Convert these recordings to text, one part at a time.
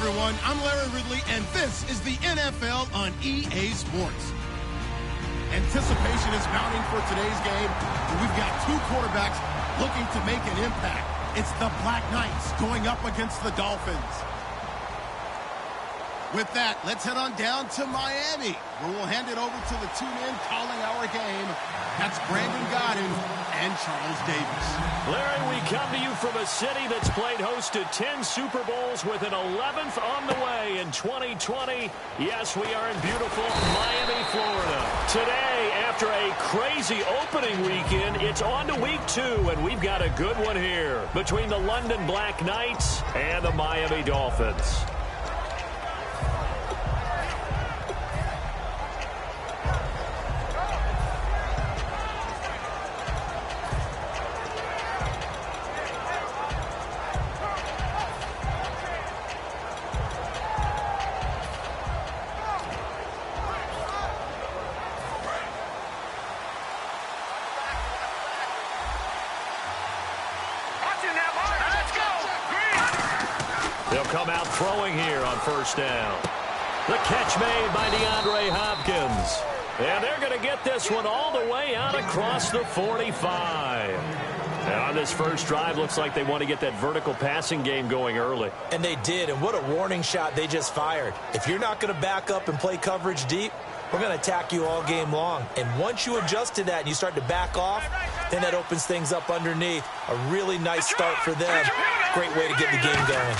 everyone. I'm Larry Ridley, and this is the NFL on EA Sports. Anticipation is mounting for today's game. We've got two quarterbacks looking to make an impact. It's the Black Knights going up against the Dolphins. With that, let's head on down to Miami, where we'll hand it over to the two men calling our game. That's Brandon Godden and Charles Davis. Larry, we come to you from a city that's played host to 10 Super Bowls with an 11th on the way in 2020. Yes, we are in beautiful Miami, Florida. Today, after a crazy opening weekend, it's on to week 2, and we've got a good one here between the London Black Knights and the Miami Dolphins. They'll come out throwing here on first down. The catch made by DeAndre Hopkins. And they're going to get this one all the way out across the 45. And on this first drive, looks like they want to get that vertical passing game going early. And they did, and what a warning shot they just fired. If you're not going to back up and play coverage deep, we're going to attack you all game long. And once you adjust to that and you start to back off, then that opens things up underneath. A really nice start for them. Great way to get the game going.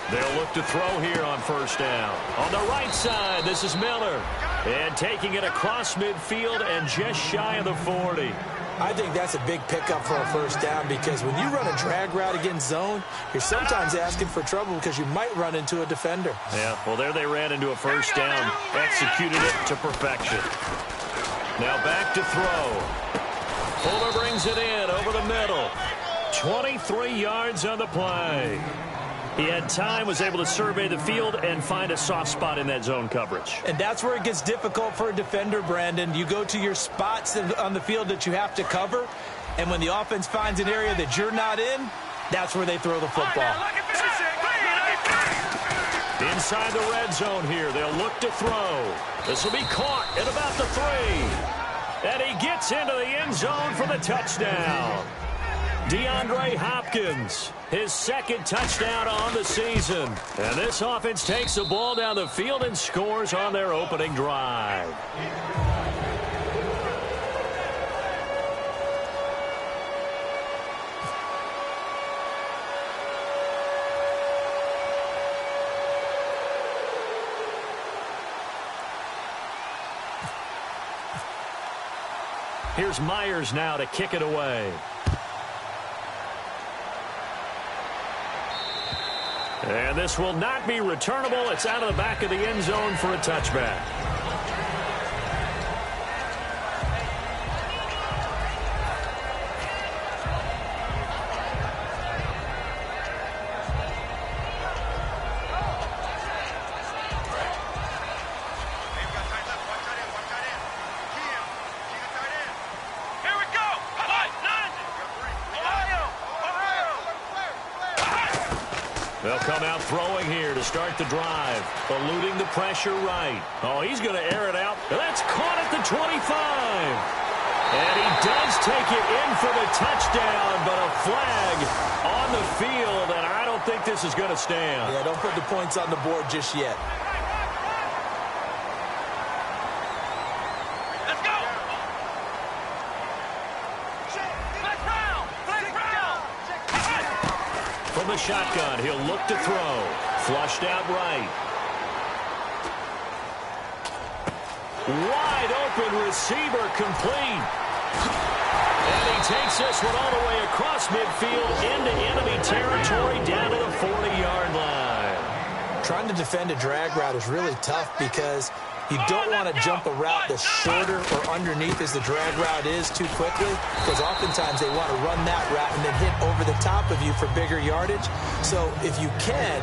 They'll look to throw here on first down. On the right side, this is Miller. And taking it across midfield and just shy of the 40. I think that's a big pickup for a first down because when you run a drag route against zone, you're sometimes asking for trouble because you might run into a defender. Yeah, well, there they ran into a first down, executed it to perfection. Now back to throw. Fuller brings it in over the middle. 23 yards on the play. He had time, was able to survey the field and find a soft spot in that zone coverage. And that's where it gets difficult for a defender, Brandon. You go to your spots on the field that you have to cover, and when the offense finds an area that you're not in, that's where they throw the football. Inside the red zone here, they'll look to throw. This will be caught at about the 3. And he gets into the end zone for the touchdown. DeAndre Hopkins, his second touchdown on the season. And this offense takes the ball down the field and scores on their opening drive. Here's Myers now to kick it away. And this will not be returnable. It's out of the back of the end zone for a touchback. They'll come out throwing here to start the drive. Eluding the pressure right. Oh, he's going to air it out. That's caught at the 25. And he does take it in for the touchdown, but a flag on the field, and I don't think this is going to stand. Yeah, don't put the points on the board just yet. From the shotgun, he'll look to throw. Flushed out right. Wide open receiver complete. And he takes this one all the way across midfield into enemy territory down to the 40-yard line. Trying to defend a drag route is really tough because you don't want to jump a route that's shorter or underneath as the drag route is too quickly, because oftentimes they want to run that route and then hit over the top of you for bigger yardage. So if you can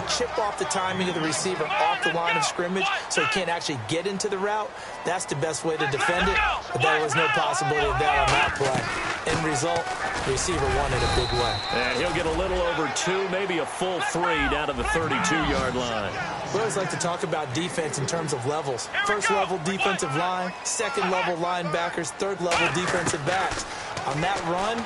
chip off the timing of the receiver off the line of scrimmage so he can't actually get into the route, that's the best way to defend it. But there was no possibility of that on that play. End result, the receiver won in a big way. And he'll get a little over 2, maybe a full 3 down to the 32-yard line. We always like to talk about defense in terms of levels. First-level defensive line, second-level linebackers, third-level defensive backs. On that run,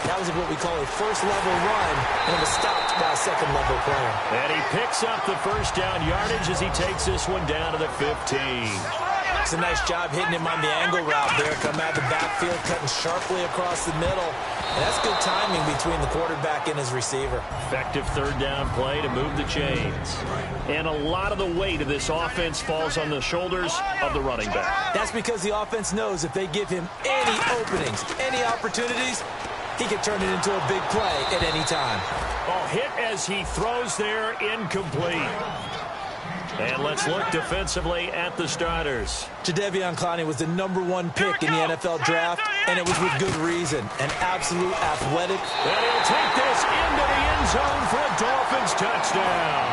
that was what we call a first-level run, and it was stopped by a second-level player. And he picks up the first down yardage as he takes this one down to the 15. It's a nice job hitting him on the angle route there. Come out of the backfield, cutting sharply across the middle. And that's good timing between the quarterback and his receiver. Effective third down play to move the chains. And a lot of the weight of this offense falls on the shoulders of the running back. That's because the offense knows if they give him any openings, any opportunities, he can turn it into a big play at any time. Oh, hit as he throws there, incomplete. And let's look defensively at the starters. Jadeveon Clowney was the #1 pick in the NFL draft, and it was with good reason. An absolute athletic. And he'll take this into the end zone for a Dolphins touchdown.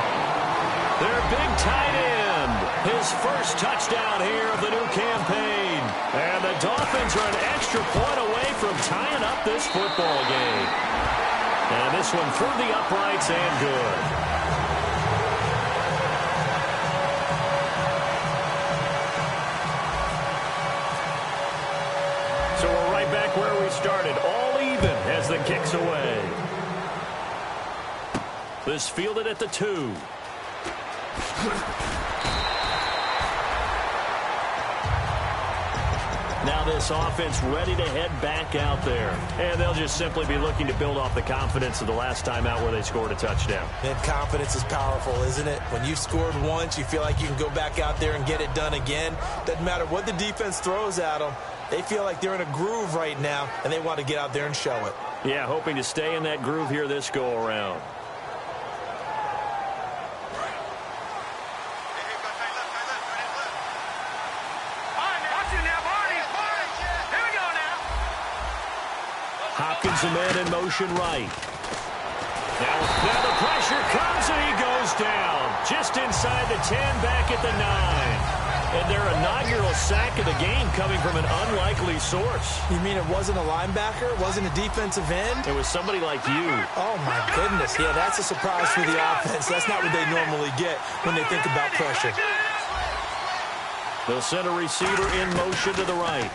Their big tight end, his first touchdown here of the new campaign. And the Dolphins are an extra point away from tying up this football game. And this one through the uprights and good. So we're right back where we started, all even as the kick's away. This fielded at the 2. Now this offense ready to head back out there. And they'll just simply be looking to build off the confidence of the last time out where they scored a touchdown. And confidence is powerful, isn't it? When you've scored once, you feel like you can go back out there and get it done again. Doesn't matter what the defense throws at them. They feel like they're in a groove right now, and they want to get out there and show it. Yeah, hoping to stay in that groove here this go-around. Hopkins a man in motion right. Now the pressure comes and he goes down. Just inside the 10, back at the 9. And their inaugural sack of the game coming from an unlikely source. You mean it wasn't a linebacker? It wasn't a defensive end? It was somebody like you. Oh, my goodness. Yeah, that's a surprise for the offense. That's not what they normally get when they think about pressure. They'll send a receiver in motion to the right.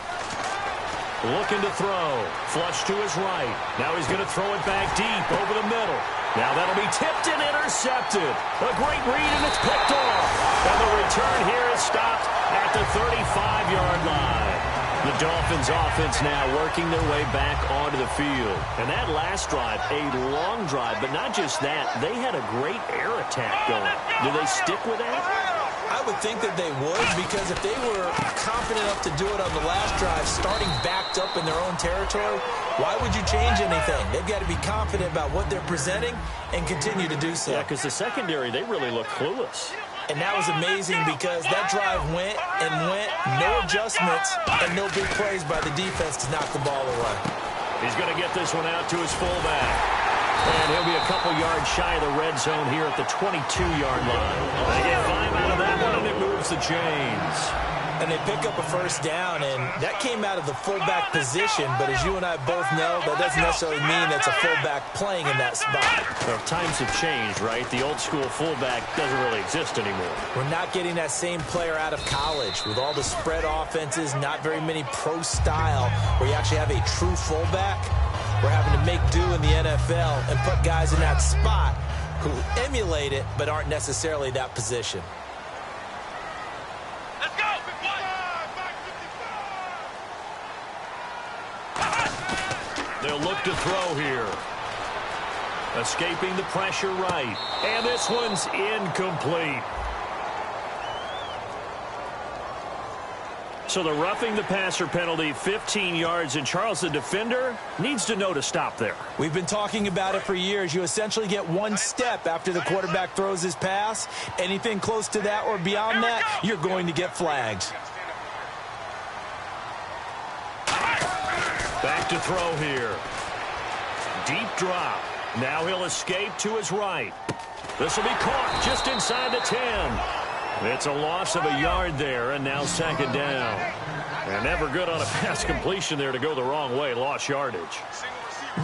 Looking to throw. Flush to his right. Now he's going to throw it back deep over the middle. Now that'll be tipped and intercepted. A great read, and it's picked off. And the return here is stopped at the 35-yard line. The Dolphins offense now working their way back onto the field. And that last drive, a long drive, but not just that. They had a great air attack going. Do they stick with that? I would think that they would, because if they were confident enough to do it on the last drive, starting backed up in their own territory, why would you change anything? They've got to be confident about what they're presenting and continue to do so. Yeah, because the secondary, they really look clueless. And that was amazing because that drive went and went, no adjustments and no big plays by the defense to knock the ball away. He's going to get this one out to his fullback. And he'll be a couple yards shy of the red zone here at the 22-yard line. They get 5 out of that one, and it moves the chains. And they pick up a first down, and that came out of the fullback position. But as you and I both know, that doesn't necessarily mean that's a fullback playing in that spot. Well, times have changed, right? The old-school fullback doesn't really exist anymore. We're not getting that same player out of college with all the spread offenses, not very many pro style, where you actually have a true fullback. We're having to make do in the NFL and put guys in that spot who emulate it but aren't necessarily that position. Let's go! They'll look to throw here. Escaping the pressure right. And this one's incomplete. So the roughing the passer penalty, 15 yards, and Charles, the defender, needs to know to stop there. We've been talking about it for years. You essentially get one step after the quarterback throws his pass. Anything close to that or beyond that, you're going to get flagged. Back to throw here. Deep drop. Now he'll escape to his right. This will be caught just inside the 10. It's a loss of a yard there, and now second down. And never good on a pass completion there to go the wrong way. Lost yardage.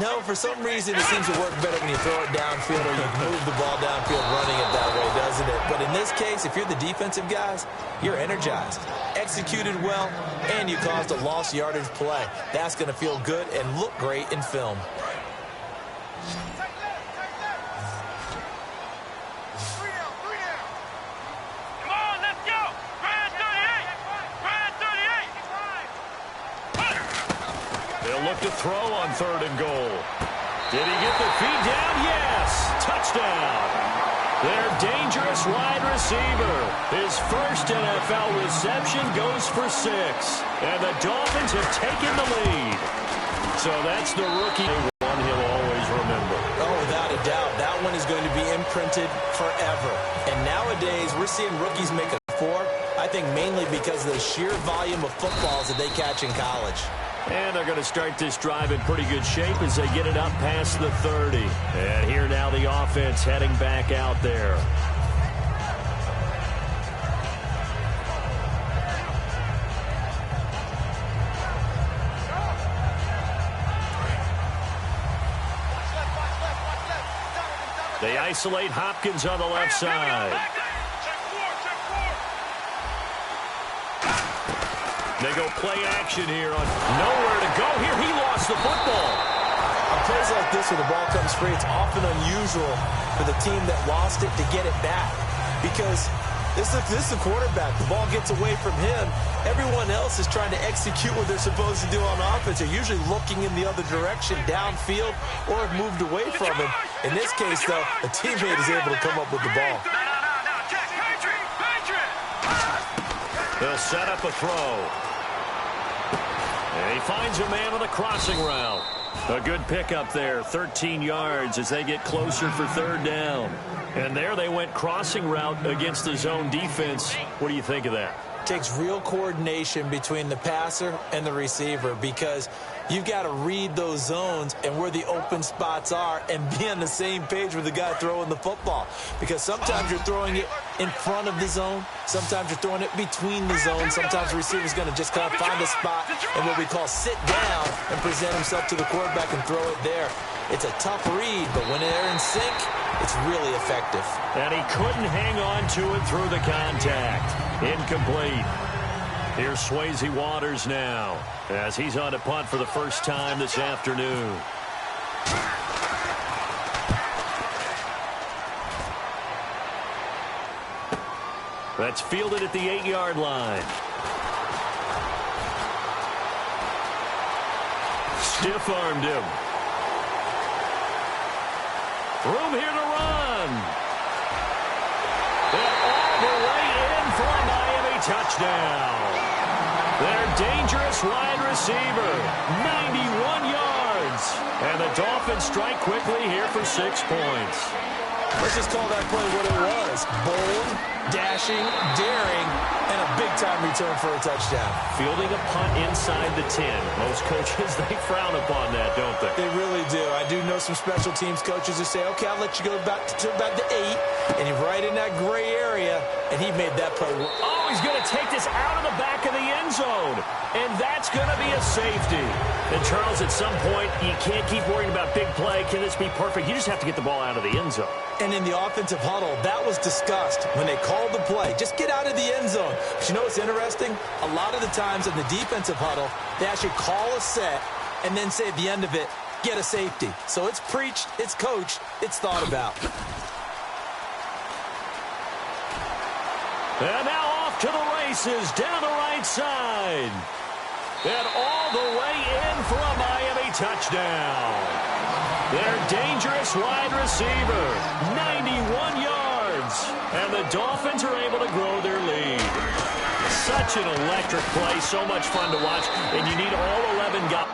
No, for some reason it seems to work better when you throw it downfield or you move the ball downfield running it that way, doesn't it? But in this case, if you're the defensive guys, you're energized, executed well, and you caused a lost yardage play. That's going to feel good and look great in film. Look to throw on 3rd and goal. Did he get the feet down? Yes. Touchdown. Their dangerous wide receiver. His first NFL reception goes for 6. And the Dolphins have taken the lead. So that's the rookie one he'll always remember. Oh, without a doubt. That one is going to be imprinted forever. And nowadays, we're seeing rookies make a 4. I think mainly because of the sheer volume of footballs that they catch in college. And they're going to start this drive in pretty good shape as they get it up past the 30. And here now the offense heading back out there. They isolate Hopkins on the left side. They go play action here on nowhere to go here. He lost the football. On plays like this where the ball comes free, it's often unusual for the team that lost it to get it back. Because this is the quarterback. The ball gets away from him. Everyone else is trying to execute what they're supposed to do on offense. They're usually looking in the other direction, downfield, or have moved away from him. In this case, though, a teammate is able to come up with the ball. They'll set up a throw. And he finds a man on the crossing route. A good pickup there, 13 yards as they get closer for 3rd down. And there they went crossing route against the zone defense. What do you think of that? It takes real coordination between the passer and the receiver because you've got to read those zones and where the open spots are and be on the same page with the guy throwing the football. Because sometimes you're throwing it in front of the zone. Sometimes you're throwing it between the zones. Sometimes the receiver's going to just kind of find a spot and what we call sit down and present himself to the quarterback and throw it there. It's a tough read, but when they're in sync, it's really effective. And he couldn't hang on to it through the contact. Incomplete. Here's Swayze Waters now as he's on to punt for the first time this afternoon. That's fielded at the 8-yard line. Stiff-armed him. Room here to run. And all the way in for a Miami touchdown. Their dangerous wide receiver, 91 yards. And the Dolphins strike quickly here for 6 points. Let's just call that play what it was. Bold, dashing, daring, and a big-time return for a touchdown. Fielding a punt inside the 10. Most coaches, they frown upon that, don't they? They really do. I do know some special teams coaches who say, okay, I'll let you go back to 8, and you're right in that gray area, and he made that play work. Oh, he's going to take this out of the back of the end zone, and that's going to be a safety. And, Charles, at some point, you can't keep worrying about big play. Can this be perfect? You just have to get the ball out of the end zone. And in the offensive huddle, that was discussed when they called the play. Just get out of the end zone. But you know what's interesting? A lot of the times in the defensive huddle, they actually call a set and then say at the end of it, get a safety. So it's preached, it's coached, it's thought about. And now off to the races down the right side. And all the way in for a Miami touchdown. Their dangerous wide receiver, 91 yards. And the Dolphins are able to grow their lead. Such an electric play, so much fun to watch. And you need all 11 guys.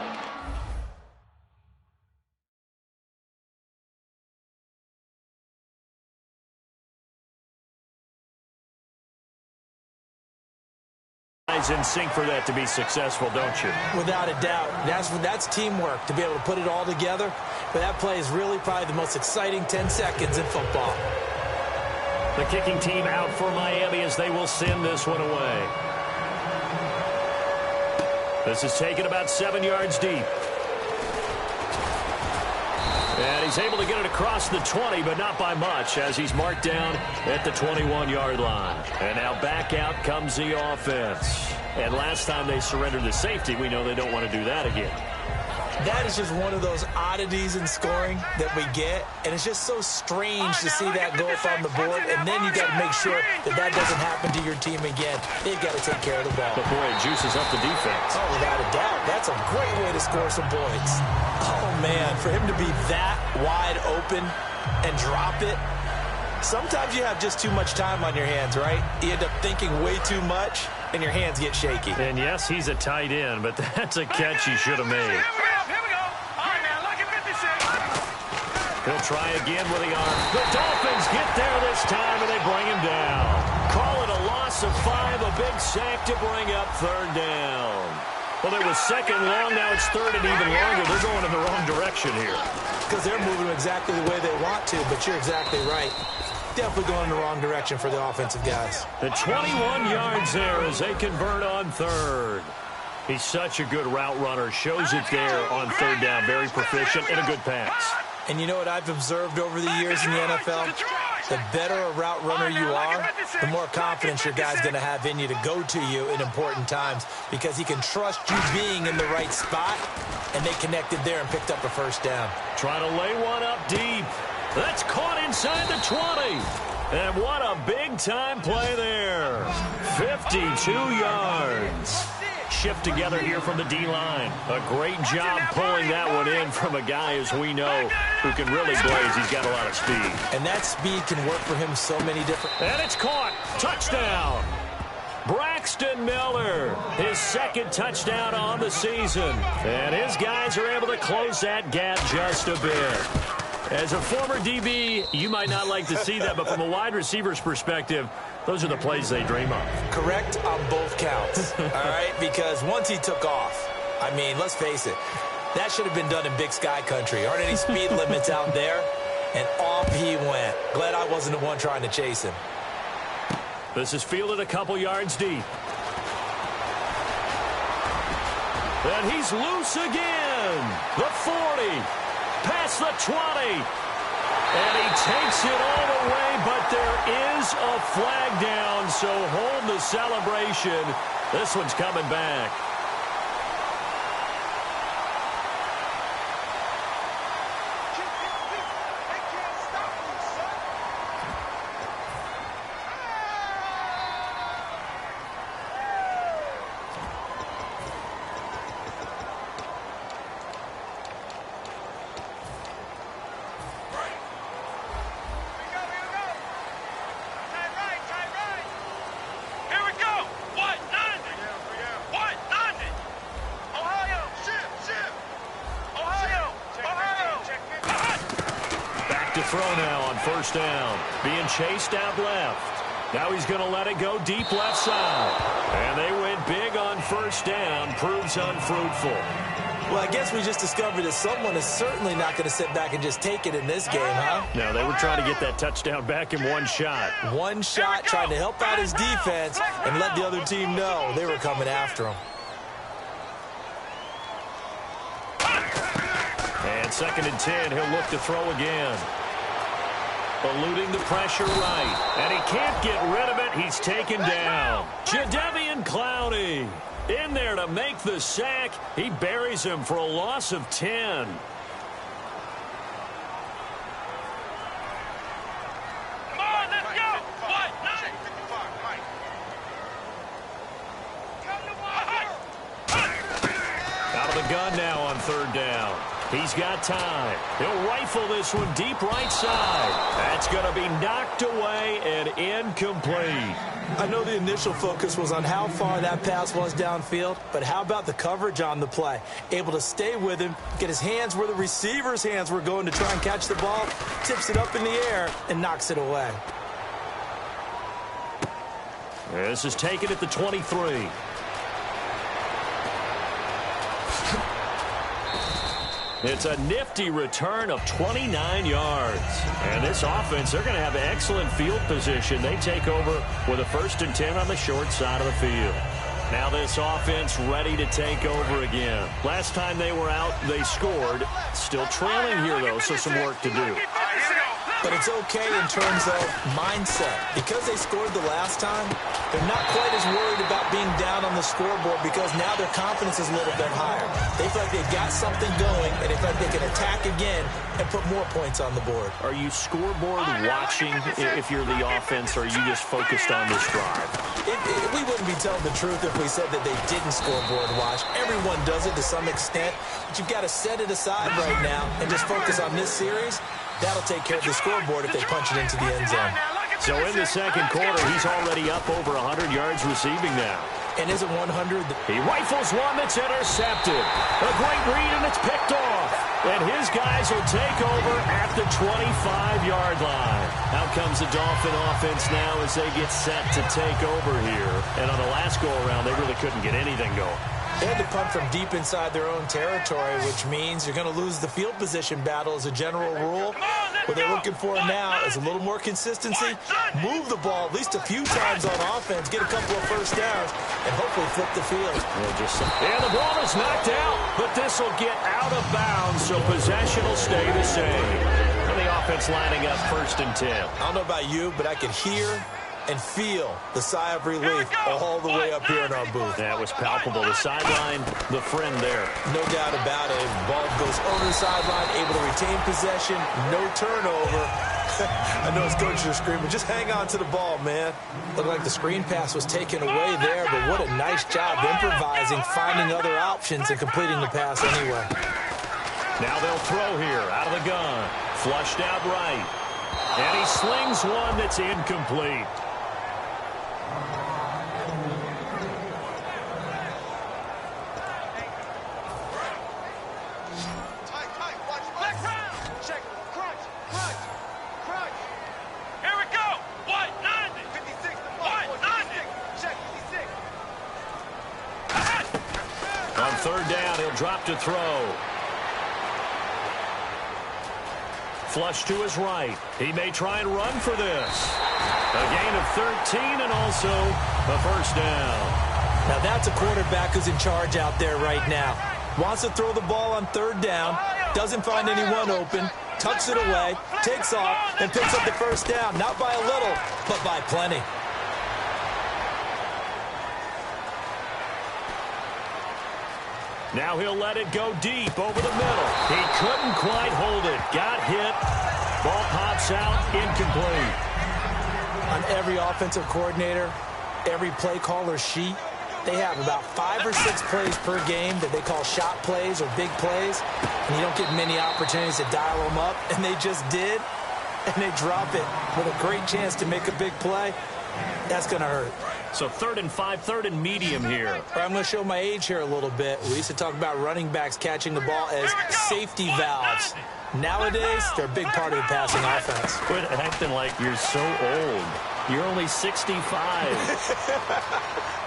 In sync for that to be successful, don't you? Without a doubt. That's teamwork to be able to put it all together. But that play is really probably the most exciting 10 seconds in football. The kicking team out for Miami as they will send this one away. This is taken about 7 yards deep. And he's able to get it across the 20, but not by much, as he's marked down at the 21-yard line. And now back out comes the offense. And last time they surrendered the safety, we know they don't want to do that again. That is just one of those oddities in scoring that we get, and it's just so strange to see that go up on the board, and then you got to make sure that that doesn't happen to your team again. They've got to take care of the ball. But boy, it juices up the defense. Oh, without a doubt. That's a great way to score some points. Oh, man, for him to be that wide open and drop it, sometimes you have just too much time on your hands, right? You end up thinking way too much, and your hands get shaky. And yes, he's a tight end, but that's a catch he should have made. He'll try again with the arm. The Dolphins get there this time, and they bring him down. Call it a loss of 5, a big sack to bring up 3rd down. Well, it was 2nd long, now it's 3rd and even longer. They're going in the wrong direction here. Because they're moving exactly the way they want to, but you're exactly right. Definitely going in the wrong direction for the offensive guys. The 21 yards there as they convert on 3rd. He's such a good route runner. Shows it there on 3rd down. Very proficient and a good pass. And you know what I've observed over the years in the NFL? The better a route runner you are, the more confidence your guy's going to have in you to go to you in important times because he can trust you being in the right spot, and they connected there and picked up a 1st down. Trying to lay one up deep. That's caught inside the 20. And what a big-time play there. 52 yards. Shift together here from the D-line. A great job pulling that one in from a guy, as we know, who can really blaze. He's got a lot of speed. And that speed can work for him so many different... And it's caught. Touchdown. Braxton Miller, his 2nd touchdown on the season. And his guys are able to close that gap just a bit. As a former DB, you might not like to see that, but from a wide receiver's perspective, those are the plays they dream of. Correct on both counts, all right? Because once he took off, I mean, let's face it, that should have been done in Big Sky country. Aren't any speed limits out there? And off he went. Glad I wasn't the one trying to chase him. This is fielded a couple yards deep. And he's loose again. The 40. Past the 20. And he takes it all the way, but there is a flag down, so hold the celebration. This one's coming back. Throw now on 1st down. Being chased out left. Now he's going to let it go deep left side. And they went big on 1st down. Proves unfruitful. Well, I guess we just discovered that someone is certainly not going to sit back and just take it in this game, huh? No, they were trying to get that touchdown back in one shot. One shot, trying to help out his defense and let the other team know they were coming after him. And 2nd and 10, he'll look to throw again. Eluding the pressure right. And he can't get rid of it. He's taken down. Jadeveon Clowney in there to make the sack. He buries him for a loss of 10. Come on, let's go. What? Out of the gun now on 3rd down. He's got time. He'll rifle this one deep right side. That's going to be knocked away and incomplete. I know the initial focus was on how far that pass was downfield, but how about the coverage on the play? Able to stay with him, get his hands where the receiver's hands were going to try and catch the ball, tips it up in the air, and knocks it away. This is taken at the 23. It's a nifty return of 29 yards. And this offense, they're going to have excellent field position. They take over with a 1st and 10 on the short side of the field. Now this offense ready to take over again. Last time they were out, they scored. Still trailing here, though, so some work to do. But it's okay in terms of mindset. Because they scored the last time, they're not quite as worried about being down on the scoreboard because now their confidence is a little bit higher. They feel like they've got something going, and they feel like they can attack again and put more points on the board. Are you scoreboard watching if you're the offense, or are you just focused on this drive? We wouldn't be telling the truth if we said that they didn't scoreboard watch. Everyone does it to some extent, but you've got to set it aside right now and just focus on this series. That'll take care of the scoreboard if they punch it into the end zone. So in the second quarter, he's already up over 100 yards receiving now. And isn't 100? He rifles one that's intercepted. A great read, and it's picked off. And his guys will take over at the 25-yard line. Out comes the Dolphin offense now as they get set to take over here. And on the last go-around, they really couldn't get anything going. They had to punt from deep inside their own territory, which means you're going to lose the field position battle as a general rule. What they're looking for now is a little more consistency, move the ball at least a few times on offense, get a couple of first downs, and hopefully flip the field. And the ball is knocked out, but this will get out of bounds, so possession will stay the same. And the offense lining up 1st and 10. I don't know about you, but I could hear and feel the sigh of relief all the way up here in our booth. That was palpable. The sideline, the friend there. No doubt about it. Ball goes over the sideline, able to retain possession, no turnover. I know his coaches are screaming, just hang on to the ball, man. Looked like the screen pass was taken away there, but what a nice job improvising, finding other options, and completing the pass anyway. Now they'll throw here, out of the gun. Flushed out right. And he slings one that's incomplete. On 3rd down, he'll drop to throw. Flush to his right. He may try and run for this. A gain of 13 and also a 1st down. Now that's a quarterback who's in charge out there right now. Wants to throw the ball on 3rd down, doesn't find anyone open, tucks it away, takes off, and picks up the 1st down. Not by a little, but by plenty. Now he'll let it go deep over the middle. He couldn't quite hold it. Got hit. Ball pops out. Incomplete. On every offensive coordinator, every play caller sheet, they have about 5 or 6 plays per game that they call shot plays or big plays, and you don't get many opportunities to dial them up, and they just did, and they drop it with a great chance to make a big play. That's going to hurt. So 3rd and 5, 3rd and medium here. I'm going to show my age here a little bit. We used to talk about running backs catching the ball as safety valves. Nowadays, they're a big part of the passing offense. Quit acting like you're so old. You're only 65.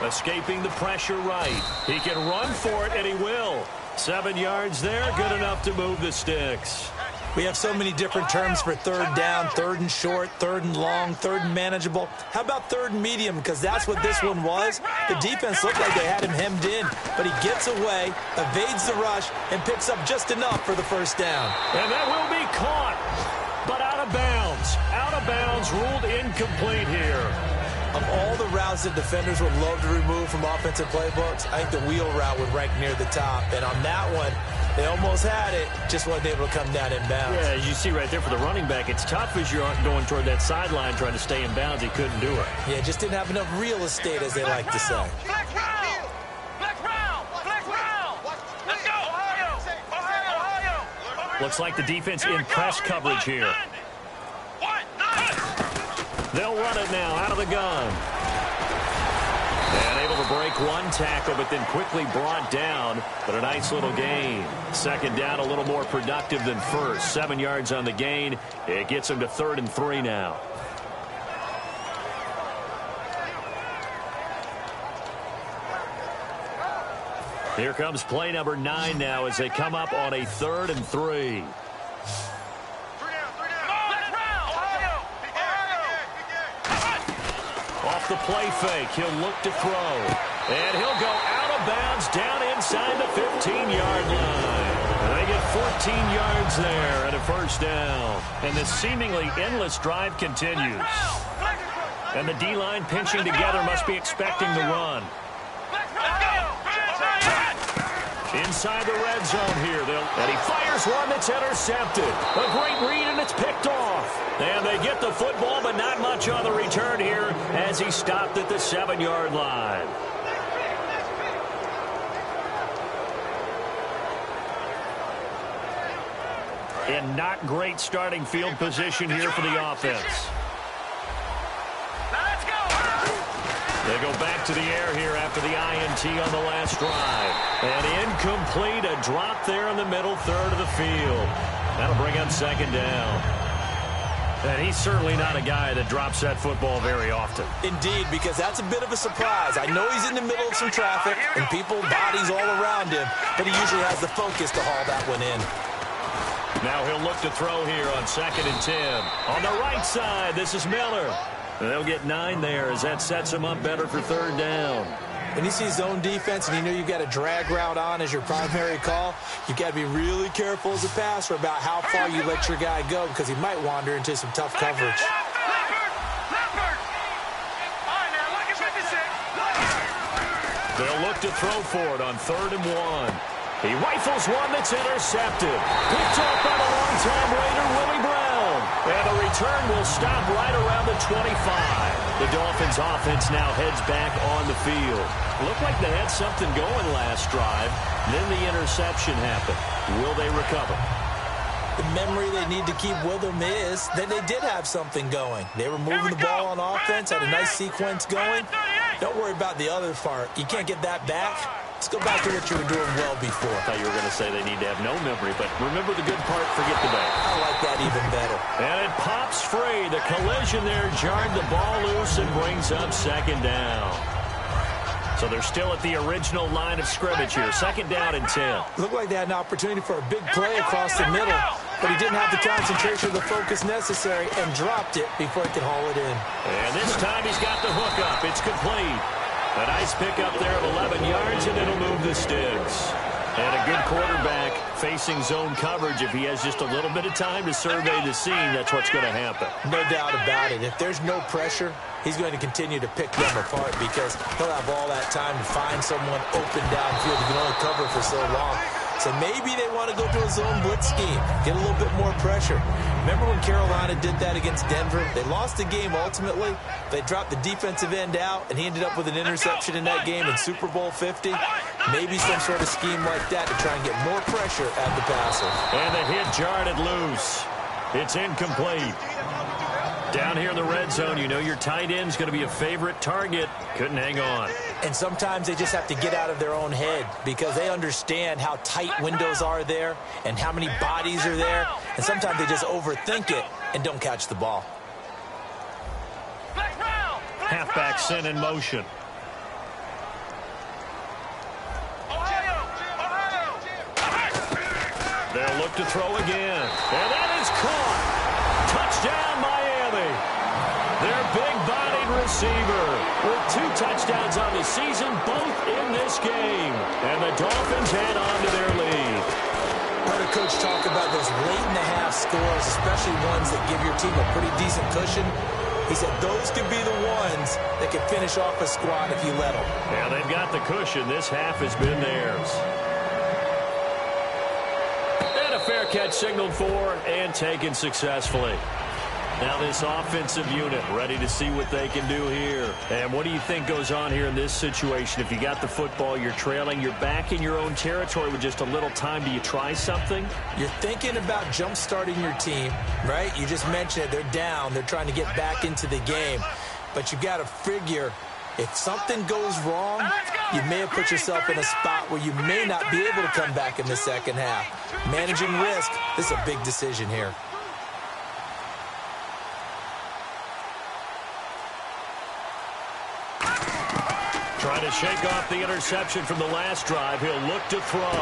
Escaping the pressure right. He can run for it, and he will. 7 yards there, good enough to move the sticks. We have so many different terms for 3rd down, 3rd and short, 3rd and long, 3rd and manageable. How about 3rd and medium? Because that's what this one was. The defense looked like they had him hemmed in, but he gets away, evades the rush, and picks up just enough for the 1st down. And that will be caught, but out of bounds. Out of bounds, ruled incomplete here. Of all the routes that defenders would love to remove from offensive playbooks, I think the wheel route would rank near the top. And on that one, they almost had it, just wasn't able to come down in bounds. Yeah, as you see right there for the running back, it's tough as you're going toward that sideline trying to stay in bounds. He couldn't do it. Yeah, just didn't have enough real estate, as they like to say. Let's go, Ohio! Looks like the defense in press coverage here. They'll run it now out of the gun. And able to break one tackle, but then quickly brought down. But a nice little gain. 2nd down, a little more productive than 1st. 7 yards on the gain. It gets him to 3rd and 3 now. Here comes play number 9 now as they come up on a 3rd and 3. Off the play fake, he'll look to throw. And he'll go out of bounds down inside the 15-yard line. And they get 14 yards there and a first down. And this seemingly endless drive continues. And the D-line pinching together must be expecting the run. Inside the red zone here. And he fires one that's intercepted. A great read, and it's picked off. And they get the football, but not much on the return here as he stopped at the 7-yard line. And not great starting field position here for the offense. They go back to the air here after the INT on the last drive. And incomplete, a drop there in the middle third of the field. That'll bring up second down. And he's certainly not a guy that drops that football very often. Indeed, because that's a bit of a surprise. I know he's in the middle of some traffic and people, bodies all around him, but he usually has the focus to haul that one in. Now he'll look to throw here on 2nd and 10. On the right side, this is Miller. And they'll get 9 there as that sets him up better for 3rd down. When you see zone defense and you know you've got a drag route on as your primary call, you've got to be really careful as a passer about how far you let your guy go because he might wander into some tough coverage. They'll look to throw for it on 3rd and 1. He rifles one that's intercepted. Picked off by the long-time Raider, Willie Brown. And the return will stop right around the 25. The Dolphins' offense now heads back on the field. Looked like they had something going last drive. Then the interception happened. Will they recover? The memory they need to keep with them is that they did have something going. They were moving the ball on offense, had a nice sequence going. Don't worry about the other part. You can't get that back. Let's go back to what you were doing well before. I thought you were going to say they need to have no memory, but remember the good part, forget the bad. I like that even better. And it pops free. The collision there jarred the ball loose and brings up 2nd down. So they're still at the original line of scrimmage here. 2nd down and 10. Looked like they had an opportunity for a big play across the middle, but he didn't have the concentration or the focus necessary and dropped it before he could haul it in. And this time he's got the hook up. It's complete. A nice pickup there of 11 yards, and it'll move the sticks. And a good quarterback facing zone coverage. If he has just a little bit of time to survey the scene, that's what's going to happen. No doubt about it. If there's no pressure, he's going to continue to pick them apart because he'll have all that time to find someone open downfield. He can only cover for so long. So maybe they want to go to a zone blitz scheme, get a little bit more pressure. Remember when Carolina did that against Denver? They lost the game ultimately. They dropped the defensive end out, and he ended up with an interception in that game in Super Bowl 50. Maybe some sort of scheme like that to try and get more pressure at the passer. And the hit jarred it loose. It's incomplete. Down here in the red zone, you know your tight end's going to be a favorite target. Couldn't hang on. And sometimes they just have to get out of their own head because they understand how tight windows are there and how many bodies are there. And sometimes they just overthink it and don't catch the ball. Halfback sent in motion. They'll look to throw again. And that is caught. Touchdown, Miami. Their big-bodied receiver with 2 touchdowns on the season, both in this game. And the Dolphins head on to their lead. Heard a coach talk about those late-in-the-half scores, especially ones that give your team a pretty decent cushion. He said those could be the ones that could finish off a squad if you let them. Yeah, they've got the cushion. This half has been theirs. And a fair catch signaled for and taken successfully. Now this offensive unit ready to see what they can do here. And what do you think goes on here in this situation? If you got the football, you're trailing, you're back in your own territory with just a little time. Do you try something? You're thinking about jump-starting your team, right? You just mentioned it. They're down. They're trying to get back into the game. But you got to figure if something goes wrong, you may have put yourself in a spot where you may not be able to come back in the second half. Managing risk, this is a big decision here. Trying to shake off the interception from the last drive. He'll look to throw.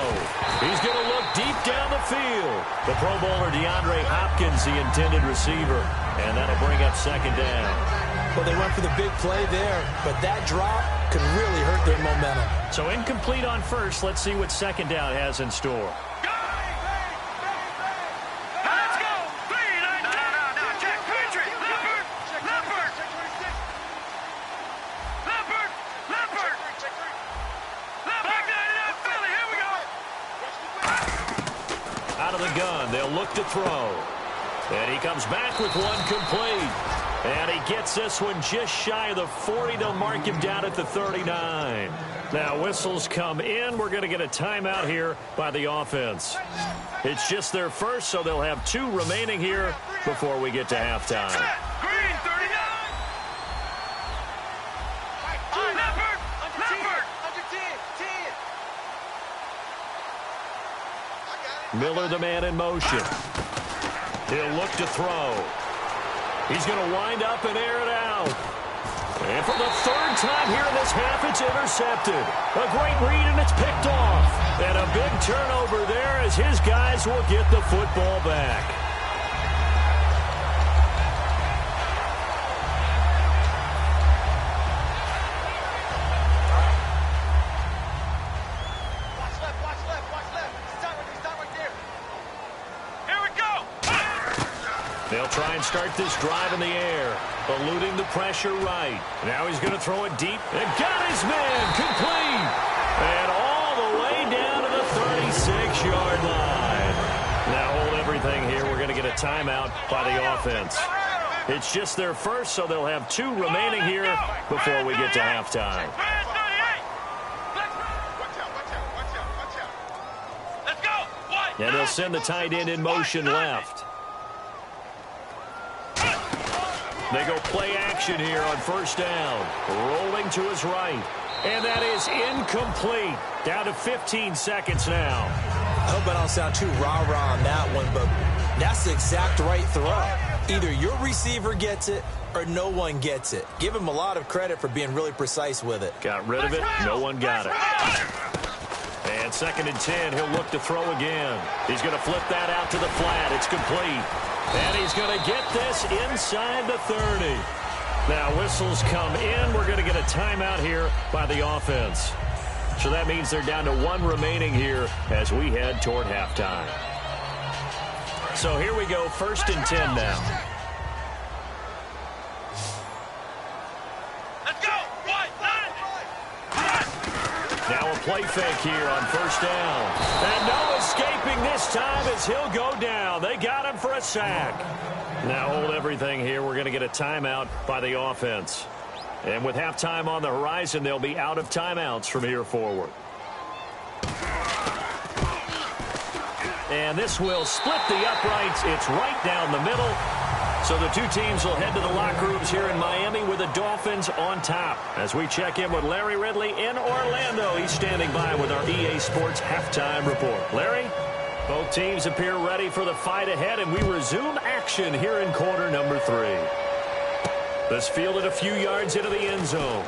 He's going to look deep down the field. The Pro Bowler DeAndre Hopkins, the intended receiver. And that'll bring up 2nd down. Well, they went for the big play there, but that drop could really hurt their momentum. So incomplete on first. Let's see what second down has in store. Out of the gun, they'll look to throw. And he comes back with one complete. And he gets this one just shy of the 40. They'll mark him down at the 39. Now whistles come in. We're going to get a timeout here by the offense. It's just their first, so they'll have 2 remaining here before we get to halftime. Green, 39. Leopard. Under 10. Miller, the man in motion. He'll look to throw. He's going to wind up and air it out. And for the 3rd time here in this half, it's intercepted. A great read, and it's picked off. And a big turnover there as his guys will get the football back. They'll try and start this drive in the air, eluding the pressure right. Now he's going to throw it deep and got his man complete. And all the way down to the 36-yard line. Now hold everything here. We're going to get a timeout by the offense. It's just their first, so they'll have 2 remaining here before we get to halftime. And they'll send the tight end in motion left. They go play action here on first down. Rolling to his right. And that is incomplete. Down to 15 seconds now. I hope I don't sound too rah-rah on that one, but that's the exact right throw. Either your receiver gets it or no one gets it. Give him a lot of credit for being really precise with it. Got rid of it. No one got it. And 2nd and 10. He'll look to throw again. He's going to flip that out to the flat. It's complete. And he's going to get this inside the 30. Now whistles come in. We're going to get a timeout here by the offense. So that means they're down to 1 remaining here as we head toward halftime. So here we go, 1st and 10 now. Let's go. Now a play fake here on first down. And no escaping this time as he'll go down. They got him for a sack. Now hold everything here. We're going to get a timeout by the offense. And with halftime on the horizon, they'll be out of timeouts from here forward. And this will split the uprights. It's right down the middle. So the 2 teams will head to the locker rooms here in Miami with the Dolphins on top. As we check in with Larry Ridley in Orlando. He's standing by with our EA Sports Halftime Report. Larry? Both teams appear ready for the fight ahead, and we resume action here in quarter number 3. This fielded a few yards into the end zone.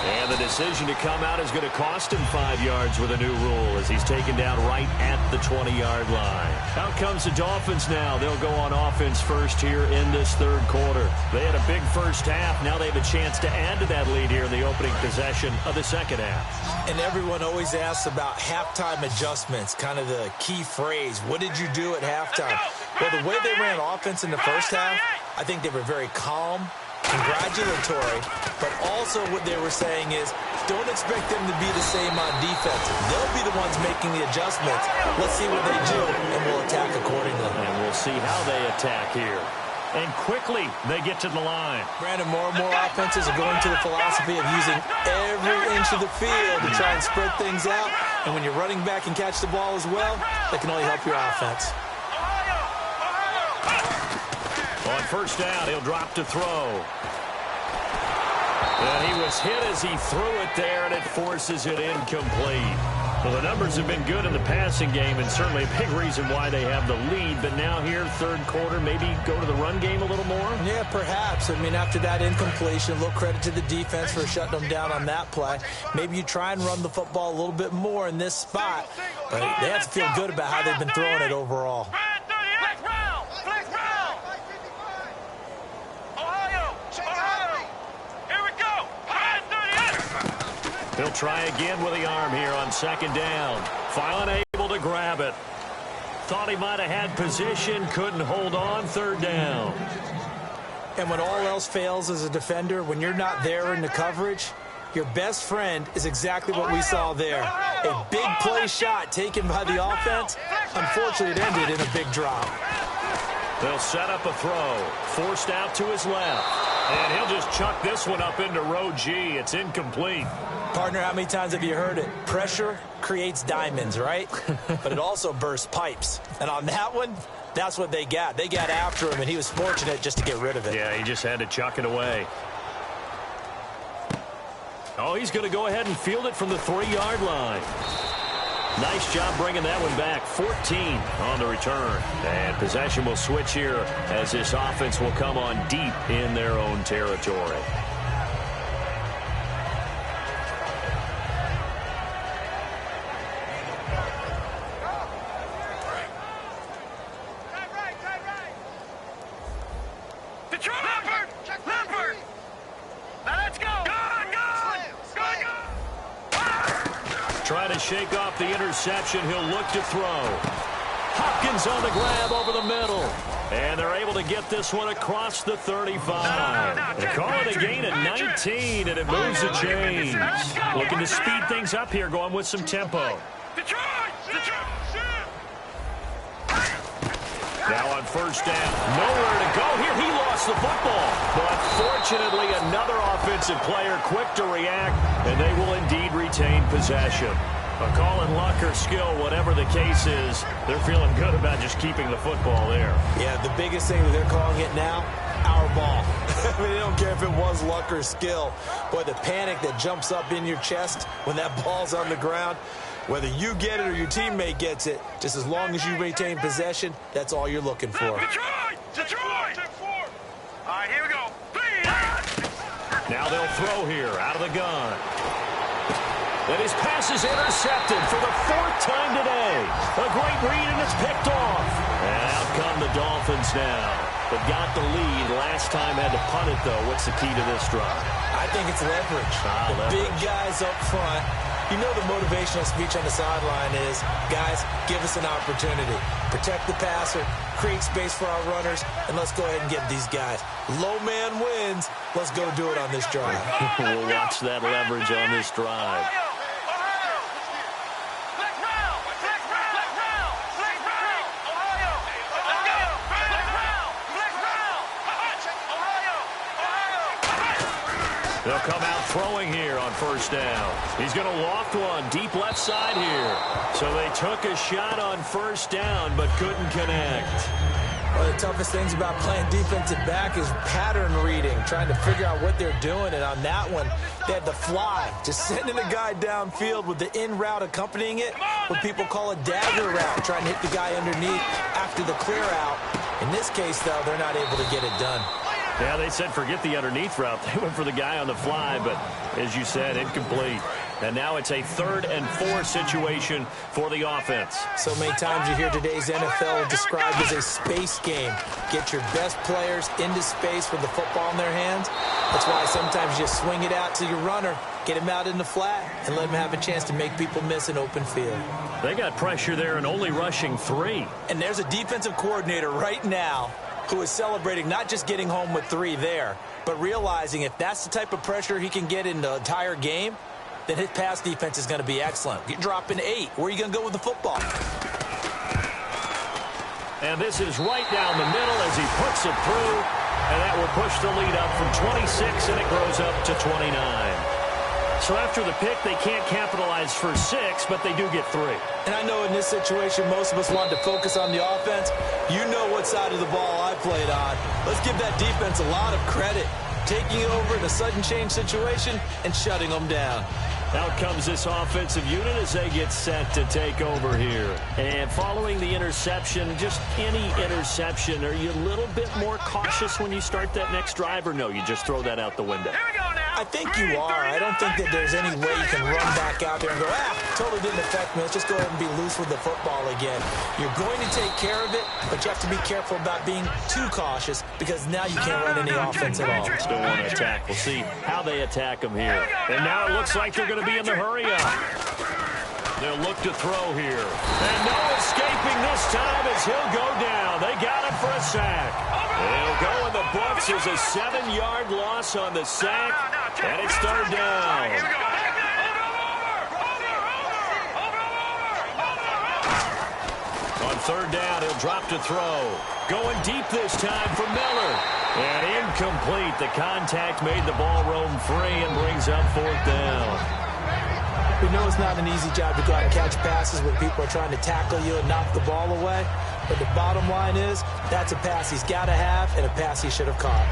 And the decision to come out is going to cost him 5 yards with a new rule as he's taken down right at the 20-yard line. Out comes the Dolphins now. They'll go on offense first here in this 3rd quarter. They had a big first half. Now they have a chance to add to that lead here in the opening possession of the 2nd half. And everyone always asks about halftime adjustments, kind of the key phrase. What did you do at halftime? Well, the way they ran offense in the first half, I think they were very calm, congratulatory, but also what they were saying is don't expect them to be the same on defense. They'll be the ones making the adjustments. Let's see what they do, and we'll attack accordingly. And we'll see how they attack here. And quickly, they get to the line. Brandon, more and more offenses are going to the philosophy of using every inch of the field to try and spread things out. And when you're running back and catch the ball as well, that can only help your offense. On first down, he'll drop to throw. And he was hit as he threw it there, and it forces it incomplete. Well, the numbers have been good in the passing game, and certainly a big reason why they have the lead. But now here, 3rd quarter, maybe go to the run game a little more? Yeah, perhaps. I mean, after that incompletion, a little credit to the defense for shutting them down on that play. Maybe you try and run the football a little bit more in this spot. But they have to feel good about how they've been throwing it overall. He'll try again with the arm here on second down. Finally able to grab it. Thought he might have had position, couldn't hold on, third down. And when all else fails as a defender, when you're not there in the coverage, your best friend is exactly what we saw there. A big play shot taken by the offense. Unfortunately, it ended in a big drop. They'll set up a throw. Forced out to his left. And he'll just chuck this one up into row G. It's incomplete. Partner, how many times have you heard it? Pressure creates diamonds, right? But it also bursts pipes. And on that one, that's what they got. They got after him, and he was fortunate just to get rid of it. Yeah, he just had to chuck it away. Oh, he's going to go ahead and field it from the 3-yard line. Nice job bringing that one back. 14 on the return. And possession will switch here as this offense will come on deep in their own territory. Trying to shake off the interception. He'll look to throw. Hopkins on the grab over the middle. And they're able to get this one across the 35. They call it a gain of 19, and it moves the chains. Looking to speed things up here, going with some tempo. Now on first down, nowhere to go here. He lost the football. But fortunately, another offensive player quick to react, and they will indeed retain possession. A call in luck or skill, whatever the case is, they're feeling good about just keeping the football there. Yeah, the biggest thing that they're calling it now, our ball. I mean, they don't care if it was luck or skill. Boy, the panic that jumps up in your chest when that ball's on the ground, whether you get it or your teammate gets it, just as long as you retain possession, that's all you're looking for. Detroit! All right, here we go. Now they'll throw here out of the gun. And his pass is intercepted for the 4th time today. A great read, and it's picked off. And out come the Dolphins now. They've got the lead. Last time had to punt it, though. What's the key to this drive? I think it's leverage. The big guys up front. You know the motivational speech on the sideline is, guys, give us an opportunity. Protect the passer, create space for our runners, and let's go ahead and get these guys. Low man wins. Let's go do it on this drive. We'll watch that leverage on this drive. They'll come out throwing here on first down. He's going to loft one deep left side here. So they took a shot on first down but couldn't connect. One of the toughest things about playing defensive back is pattern reading, trying to figure out what they're doing. And on that one, they had the fly, just sending a guy downfield with the in route accompanying it, what people call a dagger route, trying to hit the guy underneath after the clear out. In this case, though, they're not able to get it done. Yeah, they said forget the underneath route. They went for the guy on the fly, but as you said, incomplete. And now it's a 3rd and 4 situation for the offense. So many times you hear today's NFL described as a space game. Get your best players into space with the football in their hands. That's why sometimes you swing it out to your runner, get him out in the flat, and let him have a chance to make people miss an open field. They got pressure there and only rushing 3. And there's a defensive coordinator right now who is celebrating not just getting home with 3 there, but realizing if that's the type of pressure he can get in the entire game, then his pass defense is going to be excellent. You're dropping 8. Where are you going to go with the football? And this is right down the middle as he puts it through, and that will push the lead up from 26, and it grows up to 29. So after the pick, they can't capitalize for 6, but they do get 3. And I know in this situation, most of us wanted to focus on the offense. You know what side of the ball I played on. Let's give that defense a lot of credit. Taking over in a sudden change situation and shutting them down. Out comes this offensive unit as they get set to take over here. And following the interception, just any interception, are you a little bit more cautious when you start that next drive, or no, you just throw that out the window? Here we go now. I think you are. I don't think that there's any way you can run back out there and go, totally didn't affect me. Let's just go ahead and be loose with the football again. You're going to take care of it, but you have to be careful about being too cautious because now you can't run any offense at all. Still want to attack. We'll see how they attack him here. And now it looks like they're going to be in the hurry-up. They'll look to throw here. And no escaping this time as he'll go down. They got him for a sack. He'll go in the books as a 7-yard loss on the sack. And it's third down. On third down, he'll drop to throw. Going deep this time for Miller. And incomplete. The contact made the ball roam free and brings up fourth down. We know it's not an easy job to go out and catch passes when people are trying to tackle you and knock the ball away. But the bottom line is, that's a pass he's got to have and a pass he should have caught.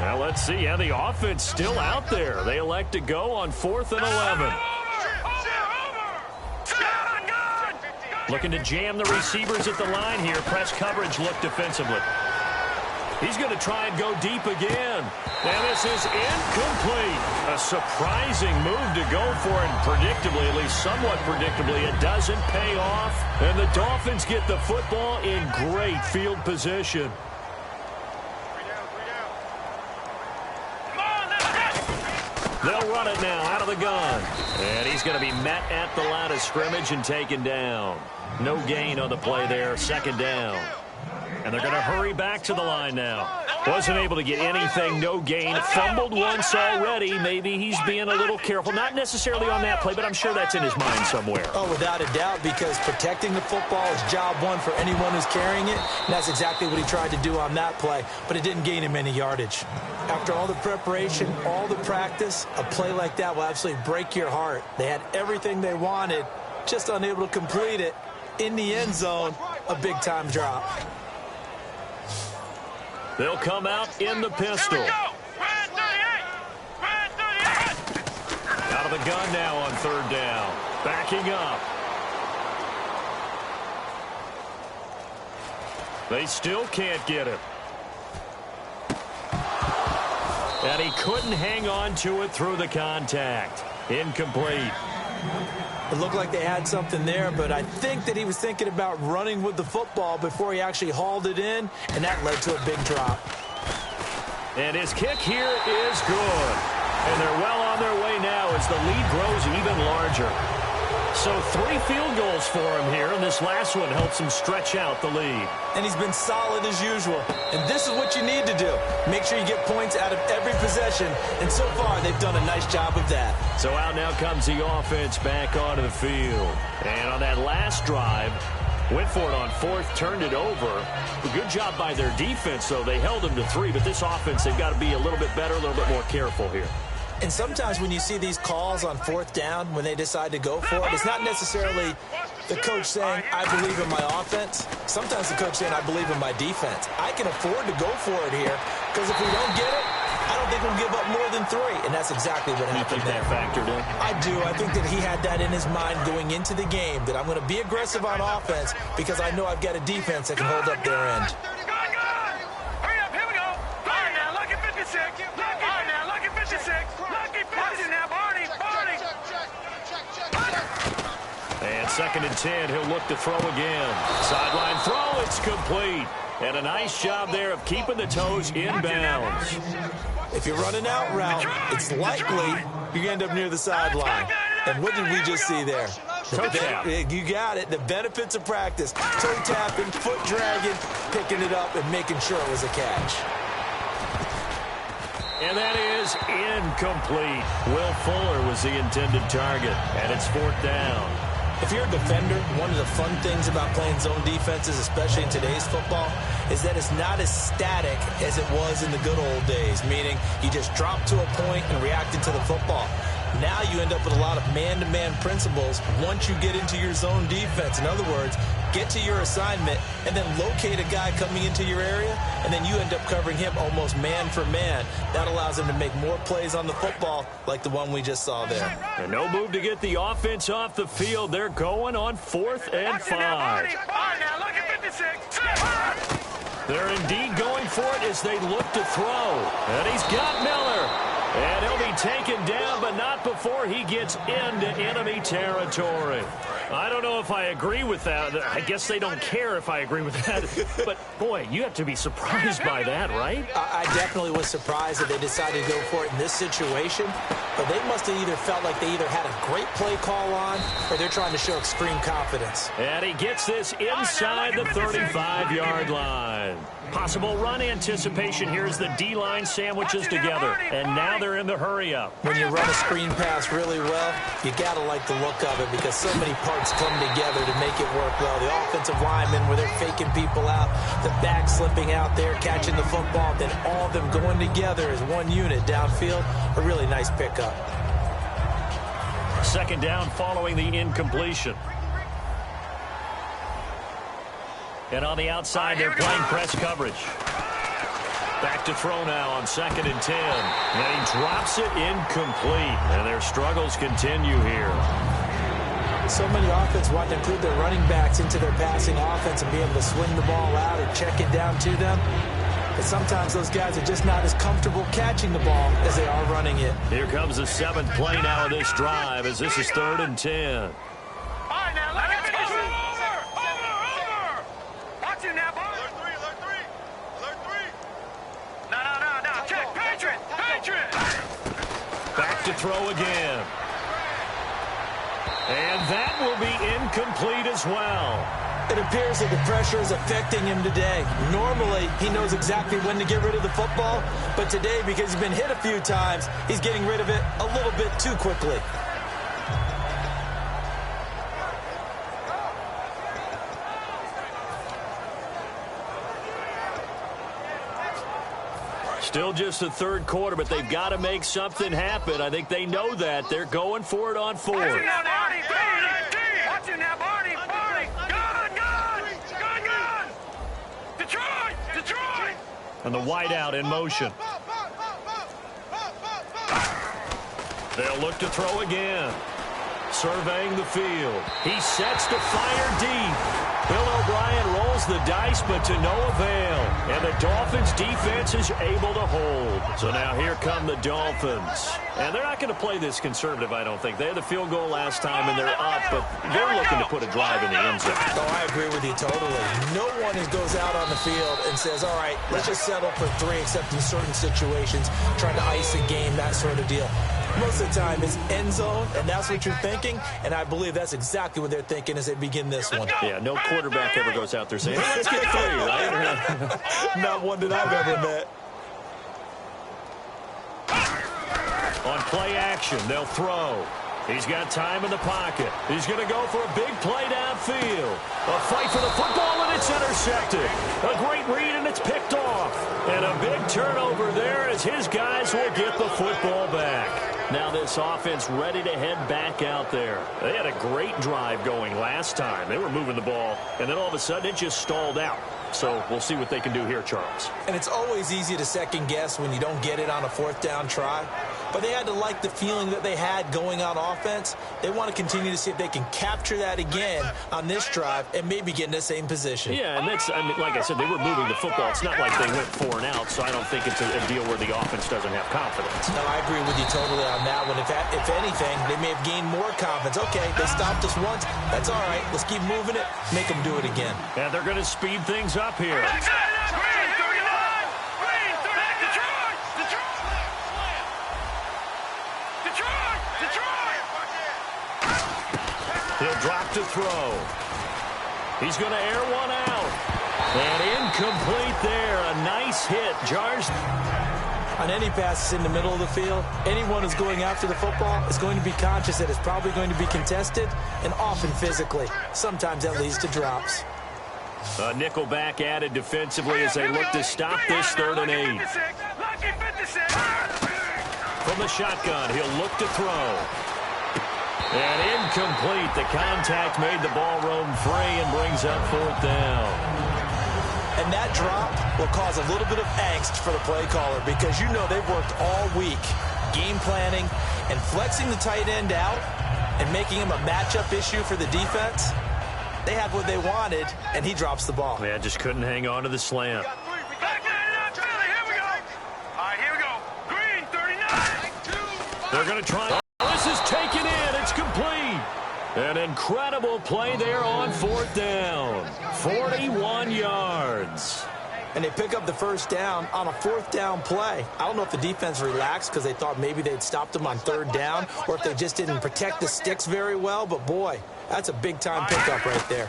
Well, let's see how the offense still out there. They elect to go on 4th and 11. Looking to jam the receivers at the line here. Press coverage look defensively. He's going to try and go deep again. And this is incomplete. A surprising move to go for it. And predictably, at least somewhat predictably, it doesn't pay off. And the Dolphins get the football in great field position. They'll run it now out of the gun. And he's going to be met at the line of scrimmage and taken down. No gain on the play there. Second down. And they're going to hurry back to the line now. Wasn't able to get anything. No gain. Fumbled once already. Maybe he's being a little careful. Not necessarily on that play, but I'm sure that's in his mind somewhere. Oh, without a doubt, because protecting the football is job one for anyone who's carrying it. And that's exactly what he tried to do on that play, but it didn't gain him any yardage. After all the preparation, all the practice, a play like that will absolutely break your heart. They had everything they wanted, just unable to complete it. In the end zone, a big-time drop. They'll come out in the pistol. Out of the gun now on third down. Backing up. They still can't get it. And he couldn't hang on to it through the contact. Incomplete. It looked like they had something there, but I think that he was thinking about running with the football before he actually hauled it in, and that led to a big drop. And his kick here is good. And they're well on their way now as the lead grows even larger. So 3 field goals for him here, and this last one helps him stretch out the lead. And he's been solid as usual. And this is what you need to do. Make sure you get points out of every possession. And so far, they've done a nice job of that. So out now comes the offense back onto the field. And on that last drive, went for it on 4th, turned it over. A good job by their defense, though. They held them to 3, but this offense, they've got to be a little bit better, a little bit more careful here. And sometimes when you see these calls on 4th down, when they decide to go for it, it's not necessarily the coach saying, I believe in my offense. Sometimes the coach saying, I believe in my defense. I can afford to go for it here, because if we don't get it, I don't think we'll give up more than 3. And that's exactly what happened there. You think that factored in? I do. I think that he had that in his mind going into the game, that I'm going to be aggressive on offense because I know I've got a defense that can hold up their end. Hurry up, here we go. Barney now, lucky 56. Barney now, lucky 56. Lucky 56 now, Barney. And 2nd and 10, he'll look to throw again. Sideline throw, it's complete. And a nice job there of keeping the toes in bounds. If you run an out route, it's likely you end up near the sideline. And what did we just see there? Toe tap. You got it. The benefits of practice. Toe tapping, foot dragging, picking it up, and making sure it was a catch. And that is incomplete. Will Fuller was the intended target, and it's 4th down. If you're a defender, one of the fun things about playing zone defenses, especially in today's football, is that it's not as static as it was in the good old days, meaning you just drop to a point and reacted to the football. Now you end up with a lot of man-to-man principles once you get into your zone defense. In other words, get to your assignment and then locate a guy coming into your area, and then you end up covering him almost man for man. That allows him to make more plays on the football like the one we just saw there. And no move to get the offense off the field. They're going on 4th and 5. They're indeed going for it as they look to throw. And he's got Miller. And he'll be taken down, but not before he gets into enemy territory. I don't know if I agree with that. I guess they don't care if I agree with that. But, boy, you have to be surprised by that, right? I definitely was surprised that they decided to go for it in this situation. But they must have either felt like they either had a great play call on or they're trying to show extreme confidence. And he gets this inside the 35-yard line. Possible run anticipation here as the D-line sandwiches together. And now they're in the hurry-up. When you run a screen pass really well, you got to like the look of it because so many parts come together to make it work well. The offensive linemen where they're faking people out, the back slipping out there, catching the football, then all of them going together as one unit downfield. A really nice pickup. 2nd down following the incompletion. And on the outside, they're playing press coverage. Back to throw now on 2nd and 10. And he drops it incomplete. And their struggles continue here. So many offenses want to include their running backs into their passing offense and be able to swing the ball out or check it down to them. But sometimes those guys are just not as comfortable catching the ball as they are running it. Here comes the 7th play now of this drive as this is 3rd and 10. Back to throw again. And that will be incomplete as well. It appears that the pressure is affecting him today. Normally, he knows exactly when to get rid of the football, but today, because he's been hit a few times, he's getting rid of it a little bit too quickly. Still just the 3rd quarter, but they've got to make something happen. I think they know that. They're going for it on 4th. And the wideout in motion. They'll look to throw again. Surveying the field. He sets to fire deep. Bill O'Brien rolls the dice, but to no avail. And the Dolphins' defense is able to hold. So now here come the Dolphins. And they're not going to play this conservative, I don't think. They had the field goal last time, and they're up, but they're looking to put a drive in the end zone. Oh, I agree with you totally. No one goes out on the field and says, all right, let's just settle for 3, except in certain situations, trying to ice a game, that sort of deal. Most of the time, it's end zone, and that's what you're thinking, and I believe that's exactly what they're thinking as they begin this one. Yeah, no quarterback ever goes out there saying, let's get 3, right? Not one that I've ever met. On play action, they'll throw. He's got time in the pocket. He's going to go for a big play downfield. A fight for the football, and it's intercepted. A great read, and it's picked off. And a big turnover there as his guys will get the football back. Now this offense ready to head back out there. They had a great drive going last time. They were moving the ball, and then all of a sudden it just stalled out. So we'll see what they can do here, Charles. And it's always easy to second guess when you don't get it on a 4th down try. But they had to like the feeling that they had going on offense. They want to continue to see if they can capture that again on this drive and maybe get in the same position. Yeah, and that's, I mean, like I said, they were moving the football. It's not like they went 4 and out, so I don't think it's a deal where the offense doesn't have confidence. No, I agree with you totally on that one. If anything, they may have gained more confidence. Okay, they stopped us once. That's all right. Let's keep moving it. Make them do it again. And they're going to speed things up here. He'll drop to throw. He's going to air one out. And incomplete there. A nice hit. Jars. On any passes in the middle of the field, anyone who's going after the football is going to be conscious that it's probably going to be contested and often physically. Sometimes that leads to drops. A nickel back added defensively as they look to stop this 3rd and 8. From the shotgun, he'll look to throw. And incomplete. The contact made the ball roam free and brings up fourth down. And that drop will cause a little bit of angst for the play caller because you know they've worked all week game planning and flexing the tight end out and making him a matchup issue for the defense. They had what they wanted, and he drops the ball. Yeah, just couldn't hang on to the slant. They're going to try. Oh, this is taken in. It's complete. An incredible play there on fourth down. 41 yards. And they pick up the first down on a fourth down play. I don't know if the defense relaxed because they thought maybe they'd stopped them on third down or if they just didn't protect the sticks very well. But, boy, that's a big-time pickup right there.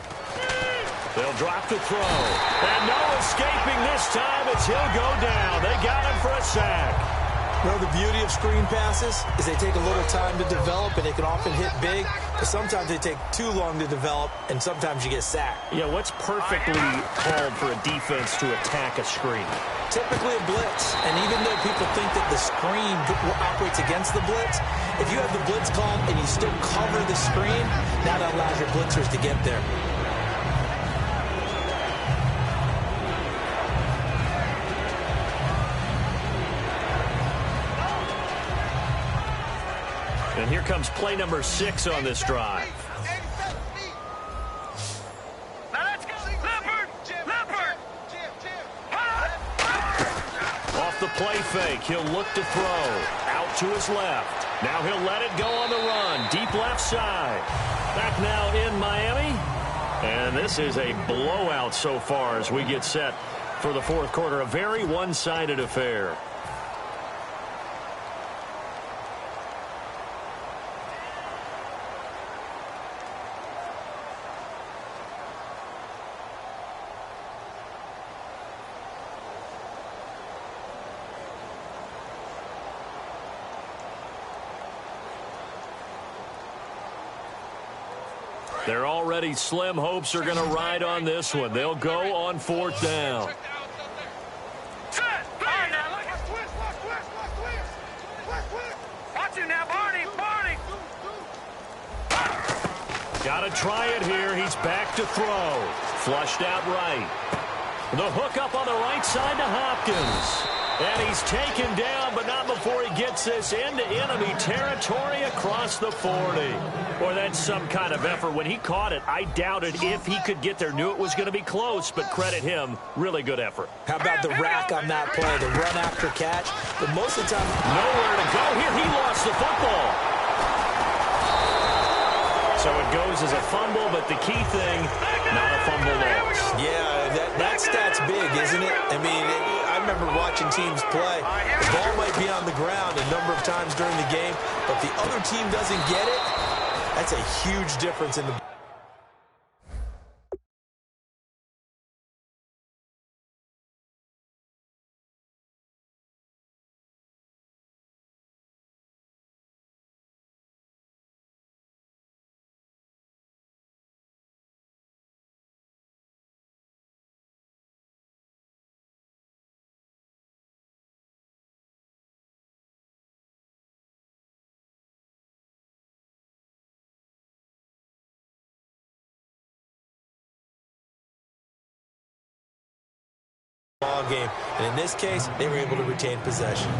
They'll drop the throw. And no escaping this time as he'll go down. They got him for a sack. You know, the beauty of screen passes is they take a little time to develop, and they can often hit big, but sometimes they take too long to develop, and sometimes you get sacked. Yeah, what's perfectly called for a defense to attack a screen? Typically a blitz, and even though people think that the screen operates against the blitz, if you have the blitz called and you still cover the screen, that allows your blitzers to get there. And here comes play number 6 on this drive. Now let's go. Leopard. Off the play fake, he'll look to throw. Out to his left. Now he'll let it go on the run. Deep left side. Back now in Miami. And this is a blowout so far as we get set for the fourth quarter. A very one-sided affair. Their already slim hopes are going to ride on this one. They'll go on fourth down. Watch him now, Barney. Got to try it here. He's back to throw. Flushed out right. The hook up on the right side to Hopkins. And he's taken down, but not before he gets this into enemy territory across the 40. Boy, that's some kind of effort. When he caught it, I doubted if he could get there. Knew it was going to be close, but credit him. Really good effort. How about the rack on that play, the run after catch? But most of the time, nowhere to go here. He lost the football. So it goes as a fumble, but the key thing, not a fumble loss. Yeah, that stat's big, isn't it? I mean, I remember watching teams play. The ball might be on the ground a number of times during the game, but the other team doesn't get it. That's a huge difference in the ball game. And in this case, they were able to retain possession.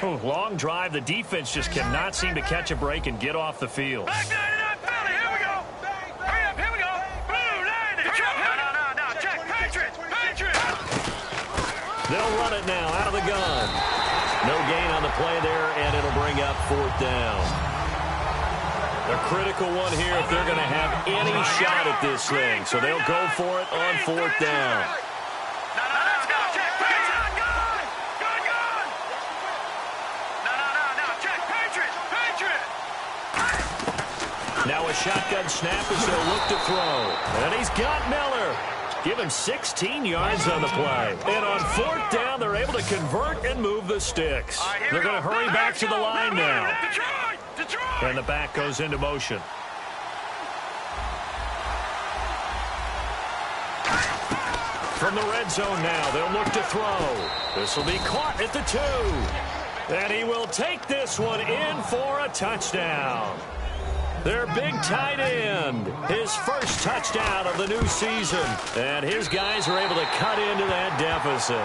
Ooh, long drive. The defense just cannot seem to catch a break and get off the field. Back 99 penalty. Here we go. Hurry up. Here we go. Blue 90. No. Check. Patriots. They'll run it now out of the gun. No gain on the play there, and it'll bring up 4th down. A critical one here if they're going to have any shot at this thing. So they'll go for it on 4th down. Let's go. Check. Patriots. Good. No. Check. Patriots. Now a shotgun snap as they'll look to throw. And he's got Miller. Give him 16 yards on the play. And on 4th down, they're able to convert and move the sticks. They're going to hurry back to the line now. Detroit. And the back goes into motion. From the red zone now, they'll look to throw. This will be caught at the 2. And he will take this one in for a touchdown. Their big tight end, his first touchdown of the new season. And his guys are able to cut into that deficit.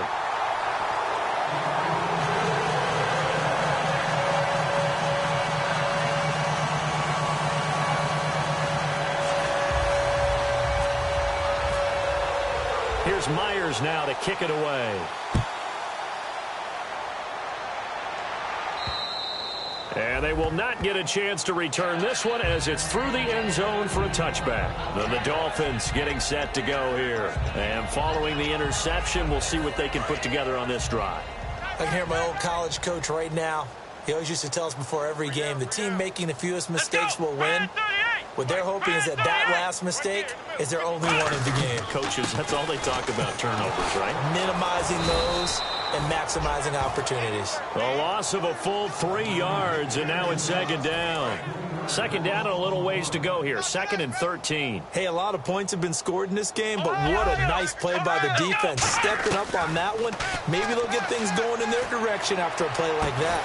Here's Myers now to kick it away. And they will not get a chance to return this one as it's through the end zone for a touchback. Then the Dolphins getting set to go here. And following the interception, we'll see what they can put together on this drive. I can hear my old college coach right now. He always used to tell us before every game, the team making the fewest mistakes will win. What they're hoping is that last mistake is their only one of the game. Coaches, that's all they talk about, turnovers, right? Minimizing those and maximizing opportunities. A loss of a full 3 yards, and now it's 2nd down. 2nd down and a little ways to go here. 2nd and 13. Hey, a lot of points have been scored in this game, but what a nice play by the defense. Stepping up on that one. Maybe they'll get things going in their direction after a play like that.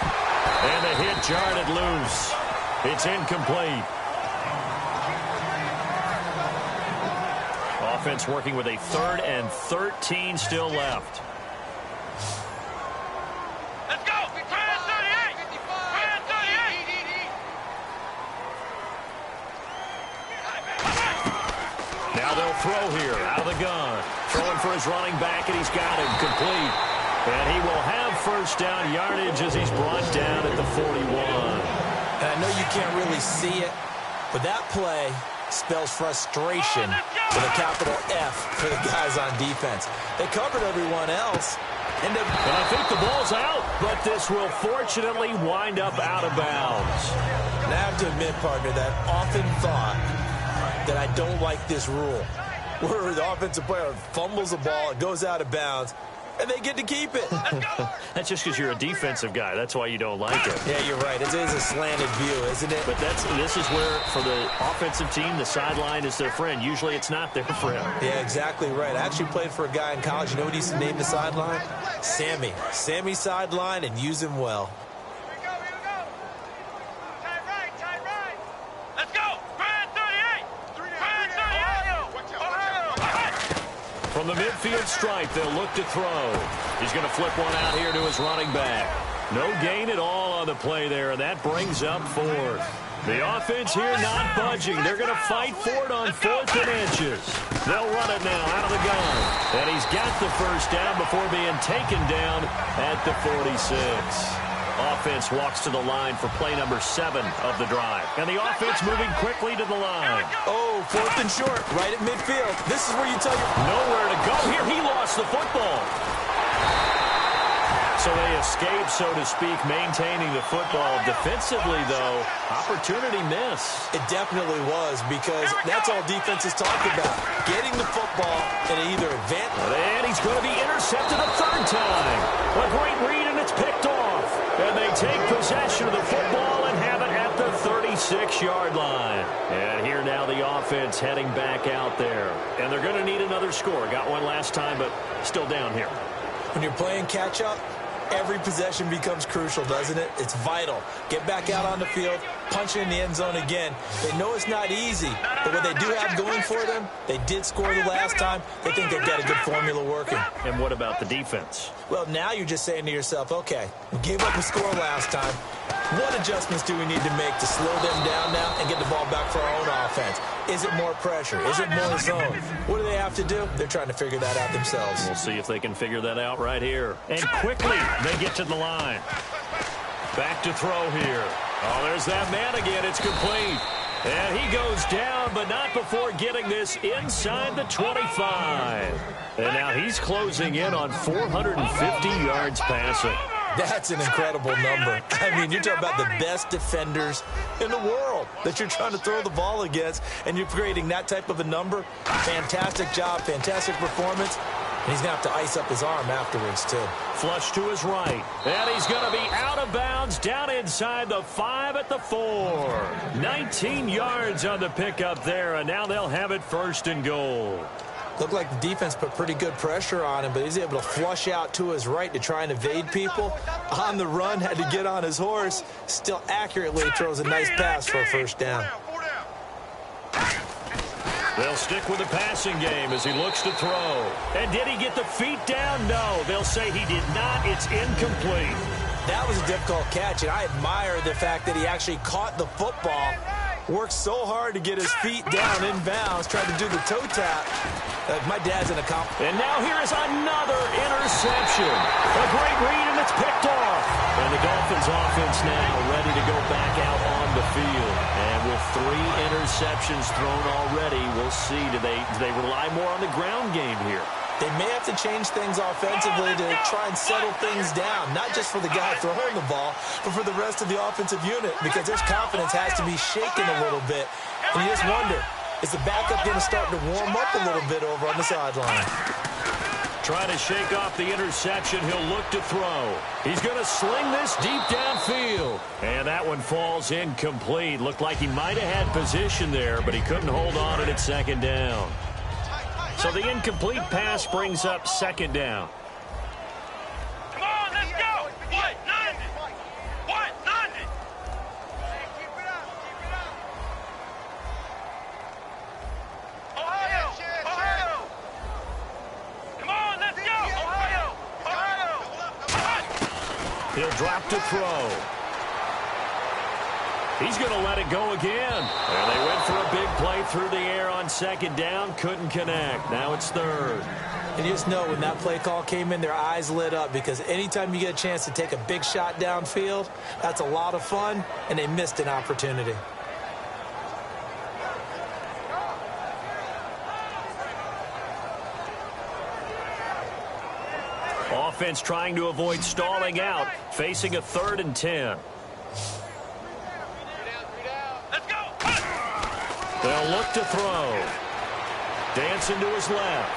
And the hit jarred it loose. It's incomplete. Offense working with a 3rd and 13 still left. Let's go. 38. Now they'll throw here out of the gun. Throwing for his running back, and he's got him complete. And he will have 1st down yardage as he's brought down at the 41. And I know you can't really see it, but that play spells frustration with a capital F for the guys on defense. They covered everyone else. And I think the ball's out, but this will fortunately wind up out of bounds. And I have to admit, partner, that I often thought that I don't like this rule, where the offensive player fumbles the ball, it goes out of bounds, and they get to keep it. That's just because you're a defensive guy. That's why you don't like it. Yeah, you're right. It is a slanted view, isn't it? But this is where, for the offensive team, the sideline is their friend. Usually it's not their friend. Yeah, exactly right. I actually played for a guy in college. You know what he used to name the sideline? Sammy. Sammy sideline, and use him well. Here we go. Tight right. Let's go. 38. From the midfield stripe, they'll look to throw. He's going to flip one out here to his running back. No gain at all on the play there, and that brings up 4th. The offense here not budging. They're going to fight for it on 4th and inches. They'll run it now out of the gun. And he's got the 1st down before being taken down at the 46. Offense walks to the line for play number 7 of the drive. And the offense moving quickly to the line. Oh, 4th and short, right at midfield. This is where you tell your... Nowhere to go here. He lost the football. So they escape, so to speak, maintaining the football. Defensively, though, opportunity miss. It definitely was, because that's all defense is talking about. Getting the football and either advance... And he's going to be intercepted a 3rd time. A great read, and it's picked off. And they take possession of the football and have it at the 36-yard line. And here now the offense heading back out there. And they're going to need another score. Got one last time, but still down here. When you're playing catch-up, every possession becomes crucial, doesn't it? It's vital. Get back out on the field, punch it in the end zone again. They know it's not easy, but what they do have going for them, they did score the last time. They think they've got a good formula working. And what about the defense? Well, now you're just saying to yourself, okay, we gave up a score last time. What adjustments do we need to make to slow them down now and get the ball back for our own offense? Is it more pressure? Is it more zone? What do they have to do? They're trying to figure that out themselves. We'll see if they can figure that out right here. And quickly, they get to the line. Back to throw here. Oh, there's that man again. It's complete. And he goes down, but not before getting this inside the 25. And now he's closing in on 450 yards passing. That's an incredible number. I mean, you're talking about the best defenders in the world that you're trying to throw the ball against, and you're creating that type of a number. Fantastic job, fantastic performance. And he's going to have to ice up his arm afterwards, too. Flush to his right. And he's going to be out of bounds down inside the 5 at the 4. 19 yards on the pickup there, and now they'll have it 1st and goal. Looked like the defense put pretty good pressure on him, but he's able to flush out to his right to try and evade people. On the run, had to get on his horse. Still accurately throws a nice pass for a 1st down. They'll stick with the passing game as he looks to throw. And did he get the feet down? No. They'll say he did not. It's incomplete. That was a difficult catch, and I admire the fact that he actually caught the football, worked so hard to get his feet down inbounds, tried to do the toe tap. My dad's an accomplice. And now here is another interception. A great read, and it's picked off. And the Dolphins offense now ready to go back out on the field. And with 3 interceptions thrown already, we'll see. Do they rely more on the ground game here? They may have to change things offensively to try and settle things down, not just for the guy throwing the ball, but for the rest of the offensive unit, because their confidence has to be shaken a little bit. And you just wonder, is the backup going to start to warm up a little bit over on the sideline? Trying to shake off the interception. He'll look to throw. He's going to sling this deep downfield. And that one falls incomplete. Looked like he might have had position there, but he couldn't hold on it at 2nd down. So the incomplete pass brings up 2nd down. Come on, let's go. What? 90. What? 90. Keep it up. Ohio. Ohio. Come on, let's go. Ohio. Ohio. He'll drop to throw. He's going to let it go again. And they went for a big play through the air on 2nd down. Couldn't connect. Now it's 3rd. And you just know when that play call came in, their eyes lit up, because anytime you get a chance to take a big shot downfield, that's a lot of fun, and they missed an opportunity. Offense trying to avoid stalling out, facing a 3rd and 10. They'll look to throw. Dancing to his left.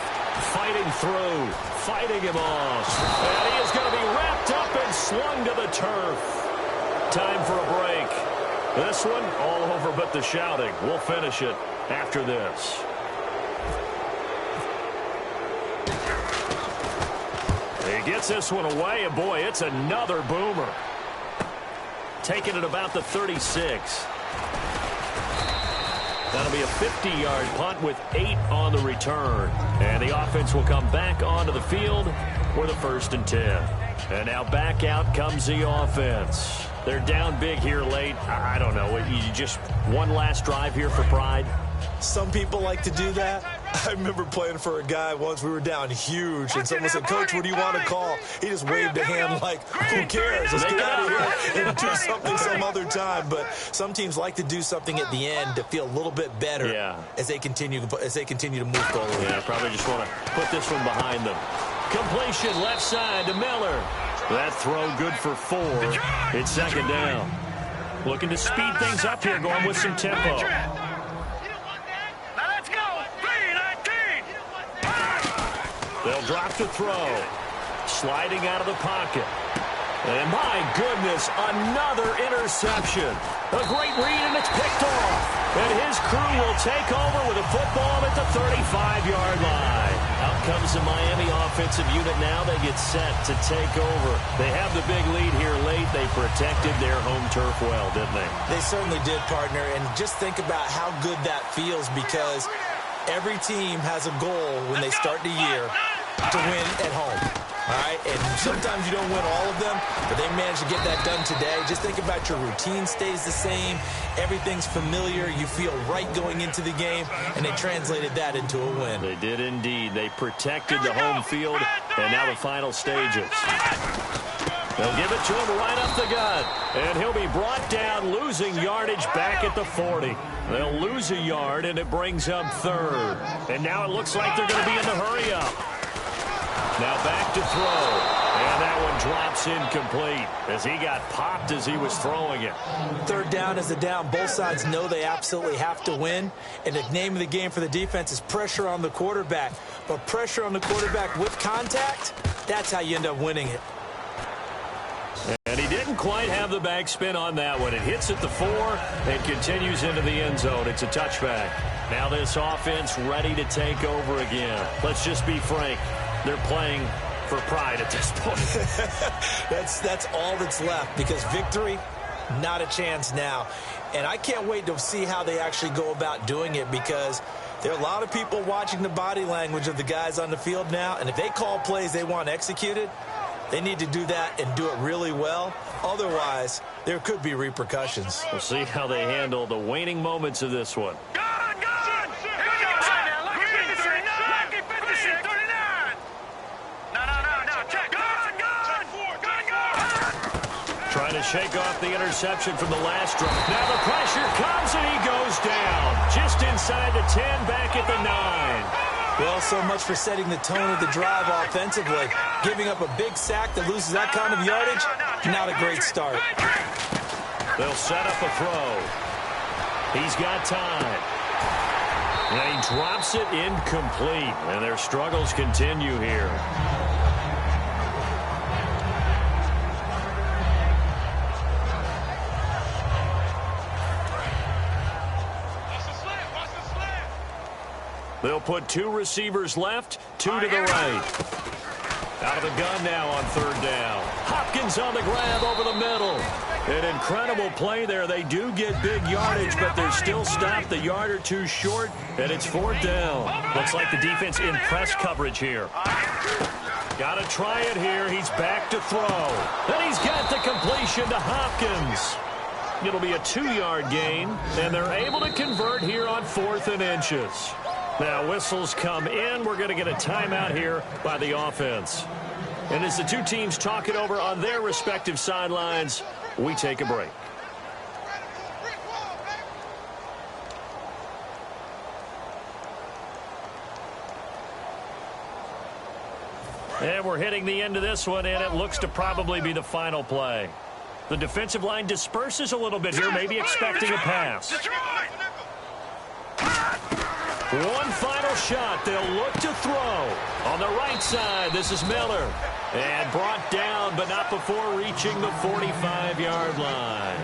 Fighting through. Fighting him off. And he is going to be wrapped up and slung to the turf. Time for a break. This one, all over but the shouting. We'll finish it after this. He gets this one away, and boy, it's another boomer. Taking it about the 36. That'll be a 50-yard punt with 8 on the return. And the offense will come back onto the field for the 1st and 10. And now back out comes the offense. They're down big here late. I don't know. You just one last drive here for pride? Some people like to do that. I remember playing for a guy once. We were down huge, and someone said, "Coach, what do you want to call?" He just waved a hand like, "Who cares? Let's get out of here and do something some other time." But some teams like to do something at the end to feel a little bit better as they continue to move forward. Yeah, probably just want to put this one behind them. Completion left side to Miller. That throw good for 4. It's 2nd down. Looking to speed things up here, going with some tempo. They'll drop to throw. Sliding out of the pocket. And my goodness, another interception. A great read, and it's picked off. And his crew will take over with a football at the 35-yard line. Out comes the Miami offensive unit now. They get set to take over. They have the big lead here late. They protected their home turf well, didn't they? They certainly did, partner. And just think about how good that feels, because every team has a goal when they start the year to win at home. All right, and sometimes you don't win all of them, but they managed to get that done today. Just think about your routine stays the same. Everything's familiar. You feel right going into the game, and they translated that into a win. They did indeed. They protected the home field, and now the final stages. They'll give it to him right up the gut, and he'll be brought down, losing yardage back at the 40. They'll lose a yard, and it brings up third. And now it looks like they're going to be in the hurry-up. Now back to throw, and that one drops incomplete as he got popped as he was throwing it. Third down is the down. Both sides know they absolutely have to win, and the name of the game for the defense is pressure on the quarterback. But pressure on the quarterback with contact, that's how you end up winning it. And he didn't quite have the backspin on that one. It hits at the 4 and continues into the end zone. It's a touchback. Now this offense ready to take over again. Let's just be frank. They're playing for pride at this point. That's all that's left, because victory, not a chance now. And I can't wait to see how they actually go about doing it, because there are a lot of people watching the body language of the guys on the field now, and if they call plays they want executed, they need to do that and do it really well. Otherwise, there could be repercussions. We'll see how they handle the waning moments of this one. Trying to shake off the interception from the last drive. Now the pressure comes, and he goes down. Just inside the 10, back at the 9. Well, so much for setting the tone of the drive offensively. Giving up a big sack that loses that kind of yardage, not a great start. They'll set up a throw. He's got time. And he drops it incomplete. And their struggles continue here. They'll put 2 receivers left, 2 to the right. Out of the gun now on third down. Hopkins on the grab over the middle. An incredible play there. They do get big yardage, but they're still stopped a yard or 2 short, and it's 4th down. Looks like the defense in press coverage here. Got to try it here. He's back to throw. And he's got the completion to Hopkins. It'll be a 2-yard gain, and they're able to convert here on 4th and inches. Now whistles come in. We're going to get a timeout here by the offense. And as the two teams talk it over on their respective sidelines, we take a break. And we're hitting the end of this one, and it looks to probably be the final play. The defensive line disperses a little bit here, maybe expecting a pass. One final shot. They'll look to throw. On the right side, this is Miller. And brought down, but not before reaching the 45-yard line.